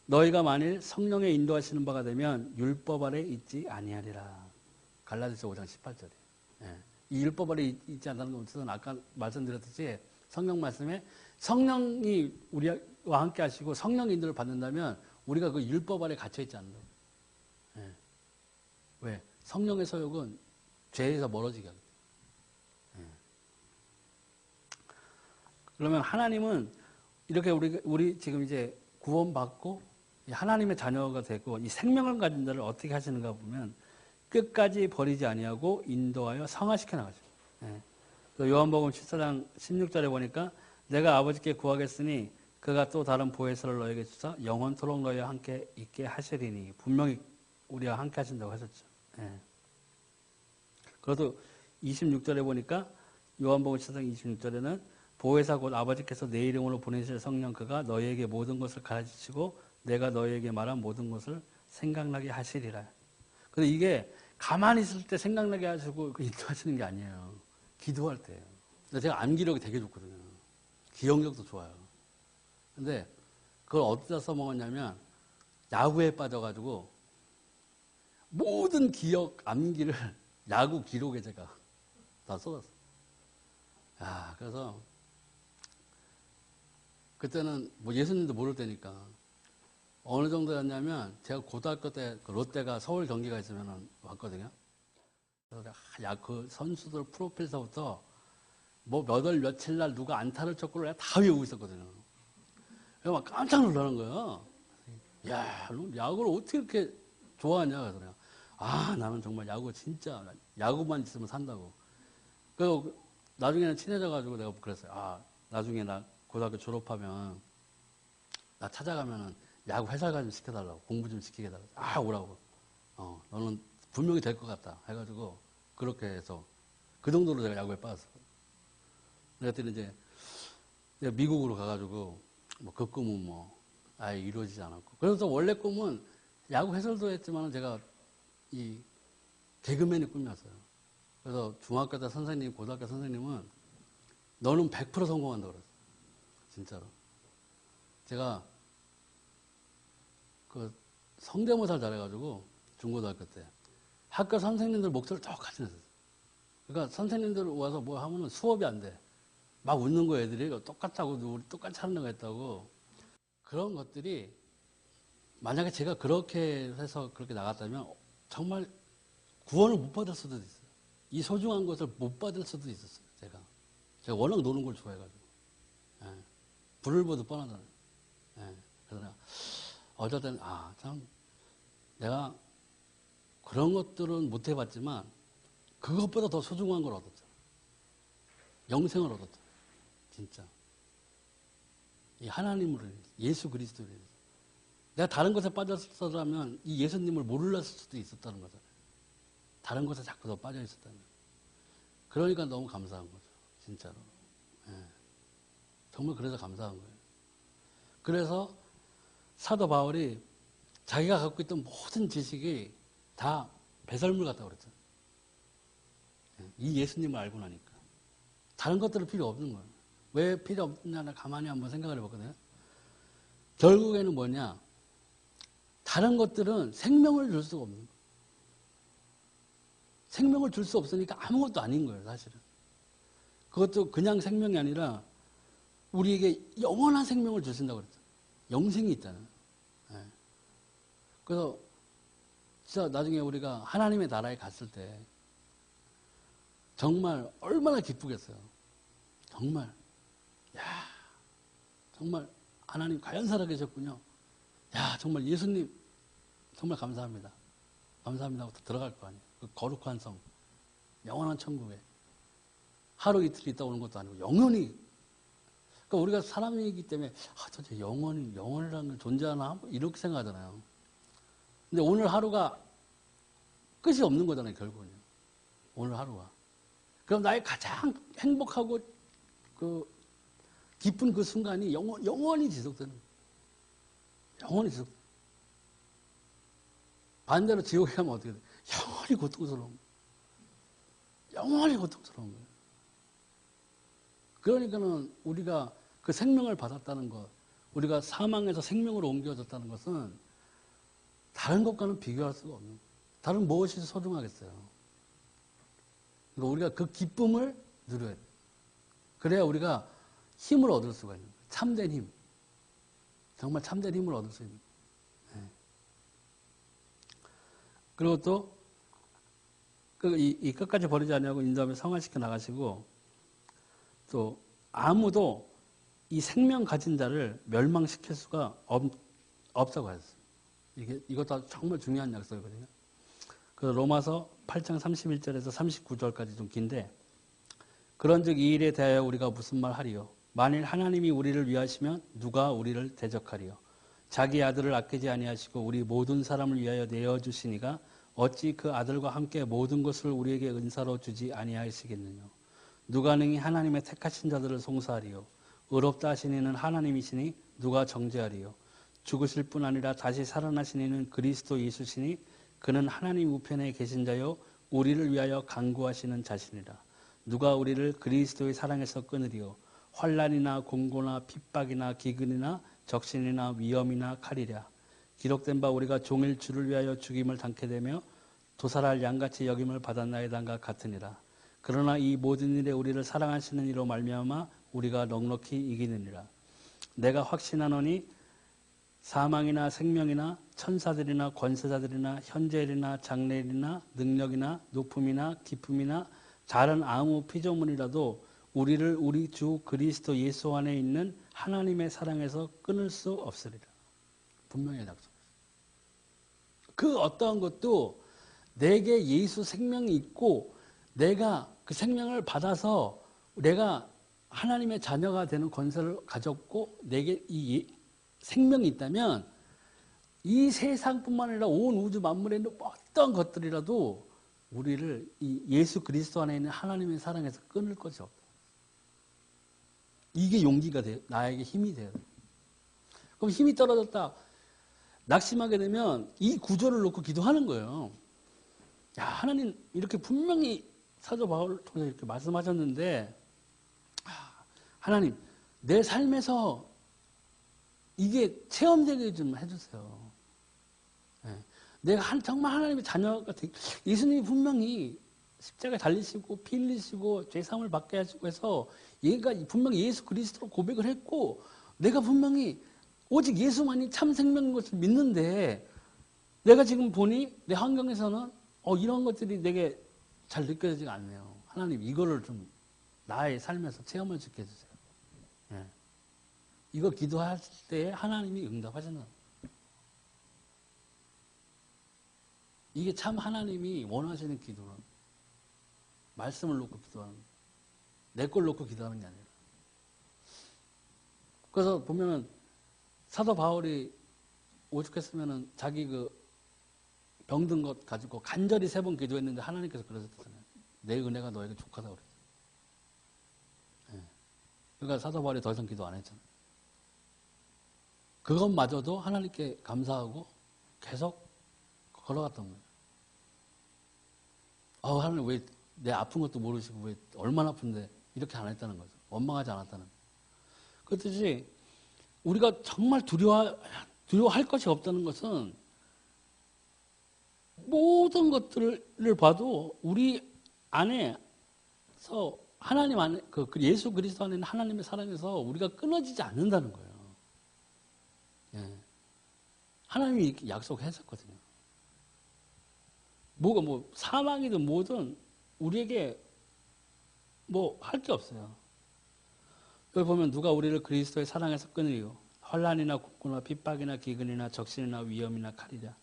[SPEAKER 1] 너희가 만일 성령의 인도하시는 바가 되면 율법 아래 있지 아니하리라. 갈라디아서 5장 18절이에요. 이 율법 아래 있지 않다는 것은 아까 말씀드렸듯이 성령 말씀에 성령이 우리와 함께 하시고 성령 인도를 받는다면 우리가 그 율법 아래 갇혀 있지 않는다. 왜? 성령의 소욕은 죄에서 멀어지게 하거든요. 그러면 하나님은 이렇게 우리 지금 이제 구원받고 하나님의 자녀가 되고 이 생명을 가진 자를 어떻게 하시는가 보면 끝까지 버리지 아니하고 인도하여 성화시켜 나가죠. 요한복음 14장 16절에 보니까 내가 아버지께 구하겠으니 그가 또 다른 보혜사를 너에게 주사 영원토록 너희와 함께 있게 하시리니 분명히 우리와 함께 하신다고 하셨죠. 그래도 26절에 보니까 요한복음 14장 26절에는 보혜사 곧 아버지께서 내 이름으로 보내실 성령 그가 너희에게 모든 것을 가르치시고 내가 너희에게 말한 모든 것을 생각나게 하시리라. 근데 이게 가만히 있을 때 생각나게 하시고 인도하시는 게 아니에요. 기도할 때예요. 제가 암기력이 되게 좋거든요. 기억력도 좋아요. 근데 그걸 어디다 써먹었냐면 야구에 빠져가지고 모든 기억, 암기를 야구 기록에 제가 다 써놨어요. 그래서 그때는 뭐 예수님도 모를 때니까 어느 정도였냐면 제가 고등학교 때 그 롯데가 서울 경기가 있으면 왔거든요. 그래서 그 선수들 프로필서부터 뭐 몇 월 며칠 날 누가 안타를 쳤고 내가 다 외우고 있었거든요. 그래서 막 깜짝 놀라는 거예요. 야, 너 야구를 어떻게 이렇게 좋아하냐? 그래서 내가 나는 정말 야구 진짜 야구만 있으면 산다고. 그리고 나중에는 친해져가지고 내가 그랬어요. 나중에 나 고등학교 졸업하면 나 찾아가면은 야구 해설가 좀 시켜달라고, 공부 좀 시키게 해달라고. 오라고. 너는 분명히 될 것 같다. 해가지고 그렇게 해서 그 정도로 제가 야구에 빠졌어. 그랬더니 이제 내가 미국으로 가가지고 뭐 그 꿈은 뭐 아예 이루어지지 않았고. 그래서 원래 꿈은 야구 해설도 했지만 제가 이 개그맨이 꿈이었어요. 그래서 중학교 때 선생님, 고등학교 선생님은 너는 100% 성공한다고 그랬어요. 진짜로. 제가 그 성대모사를 잘해가지고 중고등학교 때 학교 선생님들 목소리 똑같이 냈어요. 그러니까 선생님들 와서 뭐 하면은 수업이 안 돼. 막 웃는 거 애들이 똑같다고 우리 똑같이 하는 애가 있다고. 그런 것들이 만약에 제가 그렇게 해서 그렇게 나갔다면 정말 구원을 못 받을 수도 있어요. 이 소중한 것을 못 받을 수도 있었어요. 제가 워낙 노는 걸 좋아해가지고. 불을 보도 뻔하잖아요. 그래서 내가 어쩔 때는 참 내가 그런 것들은 못 해봤지만 그것보다 더 소중한 걸 얻었잖아. 영생을 얻었잖아. 진짜. 이 하나님으로 인해서, 예수 그리스도로 인해서. 내가 다른 것에 빠졌었다면 이 예수님을 몰랐을 수도 있었다는 거잖아요. 다른 것에 자꾸 더 빠져 있었다면. 그러니까 너무 감사한 거죠. 진짜로. 정말 그래서 감사한 거예요. 그래서 사도 바울이 자기가 갖고 있던 모든 지식이 다 배설물 같다고 그랬죠. 이 예수님을 알고 나니까. 다른 것들은 필요 없는 거예요. 왜 필요 없느냐 가만히 한번 생각을 해봤거든요. 결국에는 뭐냐. 다른 것들은 생명을 줄 수가 없는 거예요. 생명을 줄 수 없으니까 아무것도 아닌 거예요, 사실은. 그것도 그냥 생명이 아니라 우리에게 영원한 생명을 주신다고 그랬죠. 영생이 있다는. 그래서 진짜 나중에 우리가 하나님의 나라에 갔을 때 정말 얼마나 기쁘겠어요. 정말. 정말 하나님 과연 살아계셨군요. 정말 예수님 정말 감사합니다. 감사합니다부터 들어갈 거 아니에요. 그 거룩한 성, 영원한 천국에 하루 이틀 있다 오는 것도 아니고 영원히. 그러니까 우리가 사람이기 때문에 도대체 영원이라는 게 존재하나 이렇게 생각하잖아요. 근데 오늘 하루가 끝이 없는 거잖아요, 결국은요. 오늘 하루가. 그럼 나의 가장 행복하고 기쁜 그 순간이 영원히 지속되는 거예요. 영원히 지속. 반대로 지옥에 가면 어떻게 돼? 영원히 고통스러운 거예요. 영원히 고통스러운 거예요. 그러니까는 우리가 그 생명을 받았다는 것, 우리가 사망에서 생명으로 옮겨졌다는 것은 다른 것과는 비교할 수가 없는 거예요. 다른 무엇이 소중하겠어요. 그러니까 우리가 그 기쁨을 누려야 돼요. 그래야 우리가 힘을 얻을 수가 있는 거예요. 참된 힘. 정말 참된 힘을 얻을 수 있는 거예요. 그리고 또 이 끝까지 버리지 않냐고 인도하며 성화시켜 나가시고 또 아무도 이 생명 가진 자를 멸망시킬 수가 없다고 하셨어요. 이것도 정말 중요한 약속이거든요. 그 로마서 8장 31절에서 39절까지 좀 긴데 그런즉 이 일에 대하여 우리가 무슨 말 하리요? 만일 하나님이 우리를 위하시면 누가 우리를 대적하리요? 자기 아들을 아끼지 아니하시고 우리 모든 사람을 위하여 내어주시니가 어찌 그 아들과 함께 모든 것을 우리에게 은사로 주지 아니하시겠느냐? 누가 능히 하나님의 택하신 자들을 송사하리요? 의롭다 하신 이는 하나님이시니 누가 정죄하리요? 죽으실 뿐 아니라 다시 살아나신 이는 그리스도 예수시니 그는 하나님 우편에 계신 자요 우리를 위하여 간구하시는 자신이라. 누가 우리를 그리스도의 사랑에서 끊으리요? 환난이나 공고나 핍박이나 기근이나 적신이나 위험이나 칼이랴. 기록된 바 우리가 종일 주를 위하여 죽임을 당케 되며 도살할 양같이 여김을 받았나이다가 같으니라. 그러나 이 모든 일에 우리를 사랑하시는 이로 말미암아 우리가 넉넉히 이기느니라. 내가 확신하노니 사망이나 생명이나 천사들이나 권세자들이나 현재일이나 장래일이나 능력이나 높음이나 기쁨이나 다른 아무 피조물이라도 우리를 우리 주 그리스도 예수 안에 있는 하나님의 사랑에서 끊을 수 없으리라. 분명히 약속했어요. 그 어떠한 것도 내게 예수 생명이 있고 내가 그 생명을 받아서 내가 하나님의 자녀가 되는 권세를 가졌고 내게 이 생명이 있다면 이 세상뿐만 아니라 온 우주 만물에 있는 어떤 것들이라도 우리를 이 예수 그리스도 안에 있는 하나님의 사랑에서 끊을 것이 없다. 이게 용기가 돼요. 나에게 힘이 돼요. 그럼 힘이 떨어졌다. 낙심하게 되면 이 구조를 놓고 기도하는 거예요. 야, 하나님 이렇게 분명히 사도 바울을 통해서 이렇게 말씀하셨는데 하나님 내 삶에서 이게 체험되게 좀 해주세요. 네. 내가 정말 하나님의 자녀가 되게 예수님이 분명히 십자가에 달리시고 피 흘리시고 죄사함을 받게 하시고 해서 얘가 분명히 예수 그리스도로 고백을 했고 내가 분명히 오직 예수만이 참 생명인 것을 믿는데 내가 지금 보니 내 환경에서는 이런 것들이 내게 잘 느껴지지가 않네요. 하나님 이거를 좀 나의 삶에서 체험을 시켜 주세요. 예. 이거 기도할 때 하나님이 응답하시는 이게 참 하나님이 원하시는 기도는 말씀을 놓고 기도하는 내 걸 놓고 기도하는 게 아니라 그래서 보면은 사도 바울이 오죽했으면은 자기 그 병든 것 가지고 간절히 3번 기도했는데 하나님께서 그러셨잖아요. 내 은혜가 너에게 족하다고 그랬어요. 예. 그러니까 사도 바울이 더 이상 기도 안 했잖아요. 그것마저도 하나님께 감사하고 계속 걸어갔던 거예요. 하나님 왜 내 아픈 것도 모르시고 왜 얼마나 아픈데 이렇게 안 했다는 거죠. 원망하지 않았다는 거예요. 그렇듯이 우리가 정말 두려워할 것이 없다는 것은 모든 것들을 봐도 우리 안에서 하나님 안에 그 예수 그리스도 안에 있는 하나님의 사랑에서 우리가 끊어지지 않는다는 거예요. 예. 하나님이 이렇게 약속했었거든요. 뭐가 사망이든 뭐든 우리에게 할 게 없어요. 여기 보면 누가 우리를 그리스도의 사랑에서 끊으리요. 환난이나 국고나 핍박이나 기근이나 적신이나 위험이나 칼이라.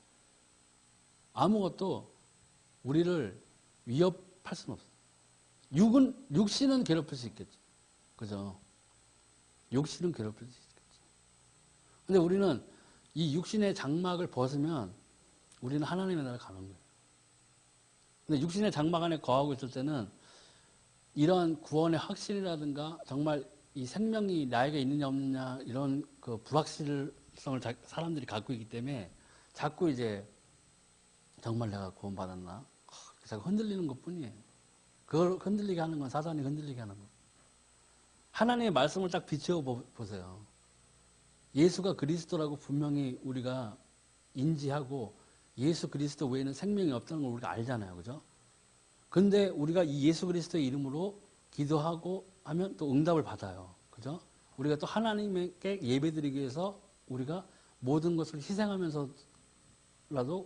[SPEAKER 1] 아무것도 우리를 위협할 수는 없어요. 육신은 괴롭힐 수 있겠죠. 그죠? 육신은 괴롭힐 수 있겠죠. 근데 우리는 이 육신의 장막을 벗으면 우리는 하나님의 나라에 가는 거예요. 근데 육신의 장막 안에 거하고 있을 때는 이런 구원의 확신이라든가 정말 이 생명이 나에게 있느냐 없느냐 이런 그 불확실성을 사람들이 갖고 있기 때문에 자꾸 이제 정말 내가 구원받았나? 자꾸 흔들리는 것 뿐이에요. 그걸 흔들리게 하는 건 사단이 흔들리게 하는 거예요. 하나님의 말씀을 딱 비추어 보세요. 예수가 그리스도라고 분명히 우리가 인지하고 예수 그리스도 외에는 생명이 없다는 걸 우리가 알잖아요. 그죠? 근데 우리가 이 예수 그리스도의 이름으로 기도하고 하면 또 응답을 받아요. 그죠? 우리가 또 하나님께 예배드리기 위해서 우리가 모든 것을 희생하면서라도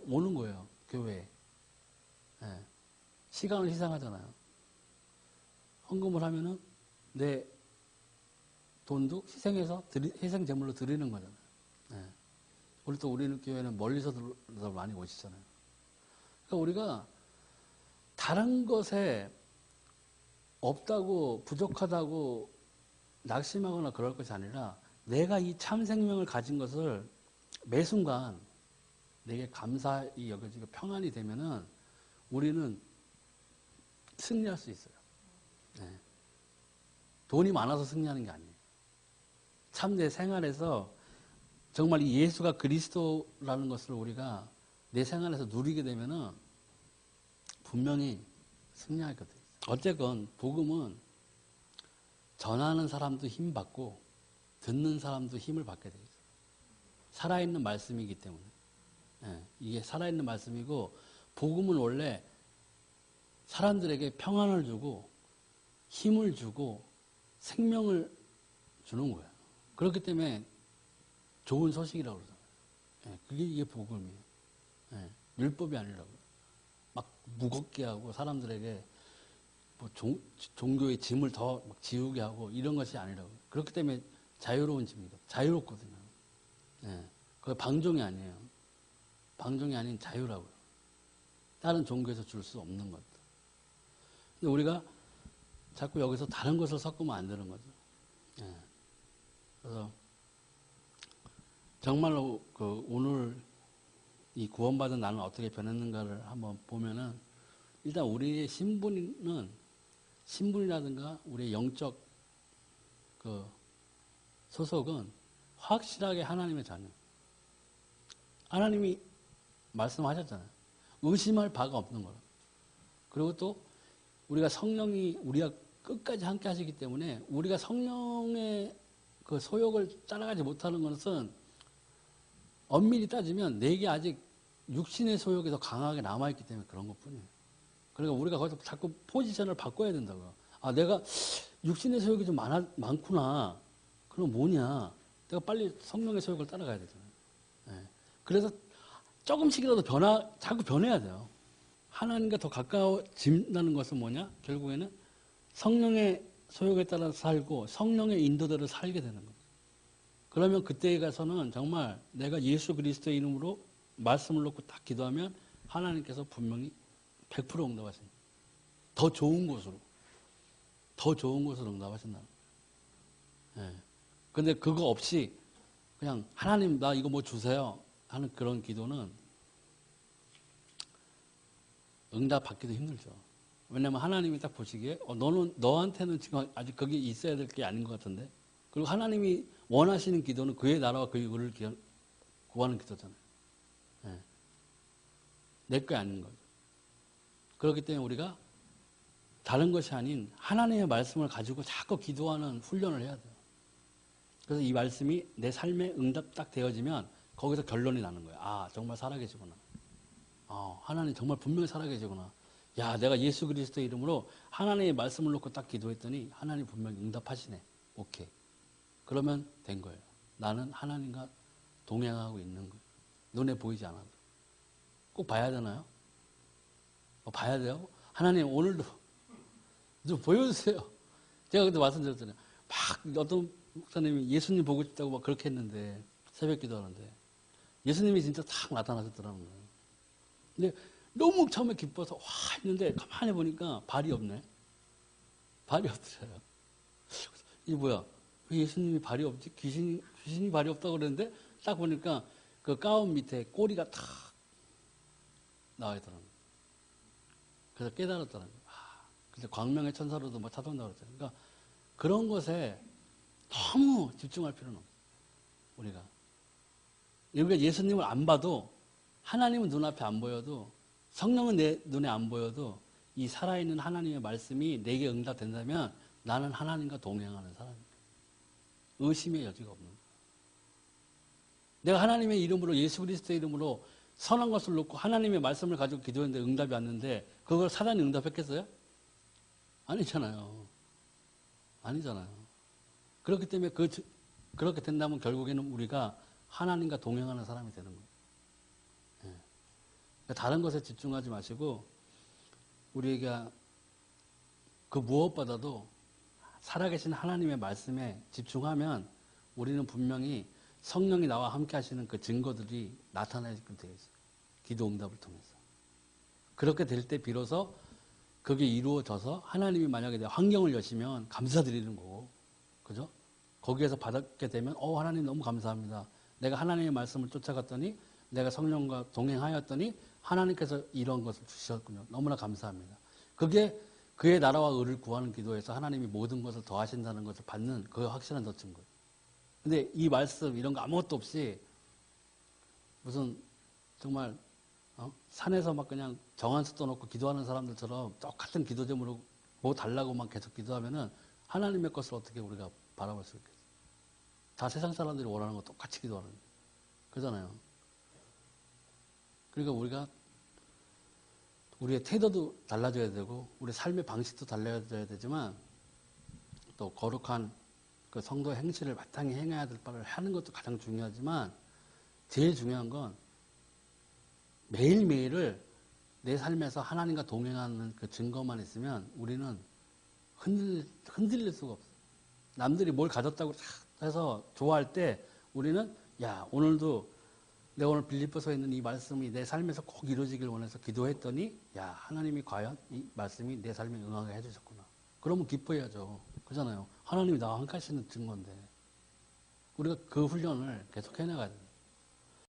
[SPEAKER 1] 오는 거예요. 교회에. 네. 시간을 희생하잖아요. 헌금을 하면은 내 돈도 희생해서 희생 제물로 드리는 거잖아요. 네. 우리는 교회는 멀리서도 많이 오시잖아요. 그러니까 우리가 다른 것에 없다고 부족하다고 낙심하거나 그럴 것이 아니라 내가 이 참 생명을 가진 것을 매 순간 내게 감사히 여겨지고 평안이 되면은 우리는 승리할 수 있어요. 네. 돈이 많아서 승리하는 게 아니에요. 참 내 생활에서 정말 이 예수가 그리스도라는 것을 우리가 내 생활에서 누리게 되면은 분명히 승리할 것 같아요. 어쨌건 복음은 전하는 사람도 힘 받고 듣는 사람도 힘을 받게 되어 있어요. 살아있는 말씀이기 때문에. 네, 이게 살아있는 말씀이고 복음은 원래 사람들에게 평안을 주고 힘을 주고 생명을 주는 거예요. 그렇기 때문에 좋은 소식이라고 그러잖아요. 예, 그게 이게 복음이에요. 예, 율법이 아니라고요. 막 무겁게 하고 사람들에게 뭐 종교의 짐을 더 막 지우게 하고 이런 것이 아니라고요. 그렇기 때문에 자유로운 짐이다. 자유롭거든요. 예, 그게 방종이 아니에요. 방종이 아닌 자유라고요. 다른 종교에서 줄 수 없는 것. 근데 우리가 자꾸 여기서 다른 것을 섞으면 안 되는 거죠. 예. 그래서 정말로 그 오늘 이 구원받은 나는 어떻게 변했는가를 한번 보면은 일단 우리의 신분이라든가 우리의 영적 그 소속은 확실하게 하나님의 자녀. 하나님이 말씀하셨잖아요. 의심할 바가 없는 거라. 그리고 또 우리가 성령이 우리가 끝까지 함께 하시기 때문에 우리가 성령의 그 소욕을 따라가지 못하는 것은 엄밀히 따지면 내게 아직 육신의 소욕이 더 강하게 남아있기 때문에 그런 것 뿐이에요. 그러니까 우리가 거기서 자꾸 포지션을 바꿔야 된다고요. 아, 내가 육신의 소욕이 좀 많구나. 그럼 뭐냐. 내가 빨리 성령의 소욕을 따라가야 되잖아요. 예. 그래서 조금씩이라도 자꾸 변해야 돼요. 하나님과 더 가까워진다는 것은 뭐냐? 결국에는 성령의 소욕에 따라 살고 성령의 인도대로 살게 되는 거죠. 그러면 그때에 가서는 정말 내가 예수 그리스도의 이름으로 말씀을 놓고 딱 기도하면 하나님께서 분명히 100% 응답하신다. 더 좋은 곳으로 응답하신다. 예. 근데 그거 없이 그냥 하나님 나 이거 뭐 주세요 하는 그런 기도는 응답받기도 힘들죠. 왜냐면 하나님이 딱 보시기에 너한테는 지금 아직 거기 있어야 될 게 아닌 것 같은데. 그리고 하나님이 원하시는 기도는 그의 나라와 그의 의를 구하는 기도잖아요. 예. 내 게 아닌 거죠. 그렇기 때문에 우리가 다른 것이 아닌 하나님의 말씀을 가지고 자꾸 기도하는 훈련을 해야 돼요. 그래서 이 말씀이 내 삶에 응답 딱 되어지면 거기서 결론이 나는 거예요. 아, 정말 살아계시구나. 하나님 정말 분명히 살아계시구나. 야, 내가 예수 그리스도의 이름으로 하나님의 말씀을 놓고 딱 기도했더니 하나님 분명히 응답하시네. 오케이. 그러면 된 거예요. 나는 하나님과 동행하고 있는 거예요. 눈에 보이지 않아도. 꼭 봐야 되나요? 봐야 돼요? 하나님 오늘도 좀 보여주세요. 제가 그때 말씀드렸잖아요. 막 어떤 목사님이 예수님 보고 싶다고 막 그렇게 했는데 새벽 기도하는데 예수님이 진짜 탁 나타나셨더라는 거예요. 근데 너무 처음에 기뻐서 와 했는데 가만히 보니까 발이 없네. 발이 없더라고요. 이게 뭐야? 왜 예수님이 발이 없지? 귀신이 발이 없다고 그랬는데 딱 보니까 그 가운 밑에 꼬리가 탁 나와 있더라고요. 그래서 깨달았더라고요. 그래서 광명의 천사로도 뭐 찾아온다고 그랬잖아요. 그러니까 그런 것에 너무 집중할 필요는 없어요. 우리가 예수님을 안 봐도 하나님은 눈앞에 안 보여도 성령은 내 눈에 안 보여도 이 살아있는 하나님의 말씀이 내게 응답된다면 나는 하나님과 동행하는 사람입니다. 의심의 여지가 없는 거예요. 내가 하나님의 이름으로 예수 그리스도의 이름으로 선한 것을 놓고 하나님의 말씀을 가지고 기도했는데 응답이 왔는데 그걸 사단이 응답했겠어요? 아니잖아요. 아니잖아요. 그렇기 때문에 그렇게 된다면 결국에는 우리가 하나님과 동행하는 사람이 되는 거예요. 예. 다른 것에 집중하지 마시고 우리가 그 무엇보다도 살아계신 하나님의 말씀에 집중하면 우리는 분명히 성령이 나와 함께 하시는 그 증거들이 나타나게 되겠어요. 기도 응답을 통해서. 그렇게 될 때 비로소 그게 이루어져서 하나님이 만약에 내 환경을 여시면 감사드리는 거고, 그죠? 거기에서 받게 되면, 하나님 너무 감사합니다. 내가 하나님의 말씀을 쫓아갔더니, 내가 성령과 동행하였더니, 하나님께서 이런 것을 주셨군요. 너무나 감사합니다. 그게 그의 나라와 의를 구하는 기도에서 하나님이 모든 것을 더하신다는 것을 받는 그 확실한 더 증거예요. 근데 이 말씀, 이런 거 아무것도 없이, 무슨, 정말, 산에서 막 그냥 정한수 떠놓고 기도하는 사람들처럼 똑같은 기도 제목으로 뭐 달라고만 계속 기도하면은 하나님의 것을 어떻게 우리가 바라볼 수 있겠어요? 다 세상 사람들이 원하는 거 똑같이 기도하는 거예요. 그러잖아요. 그러니까 우리가 우리의 태도도 달라져야 되고 우리 삶의 방식도 달라져야 되지만 또 거룩한 그 성도의 행실을 마땅히 행해야 될 바를 하는 것도 가장 중요하지만 제일 중요한 건 매일매일을 내 삶에서 하나님과 동행하는 그 증거만 있으면 우리는 흔들릴 수가 없어. 남들이 뭘 가졌다고 해서 좋아할 때 우리는 야, 오늘도 내가 오늘 빌립보서에 있는 이 말씀이 내 삶에서 꼭 이루어지길 원해서 기도했더니 야, 하나님이 과연 이 말씀이 내 삶에 응하게 해주셨구나. 그러면 기뻐해야죠. 그잖아요. 하나님이 나와 함께 하시는 증거인데 우리가 그 훈련을 계속 해나가야 됩니다.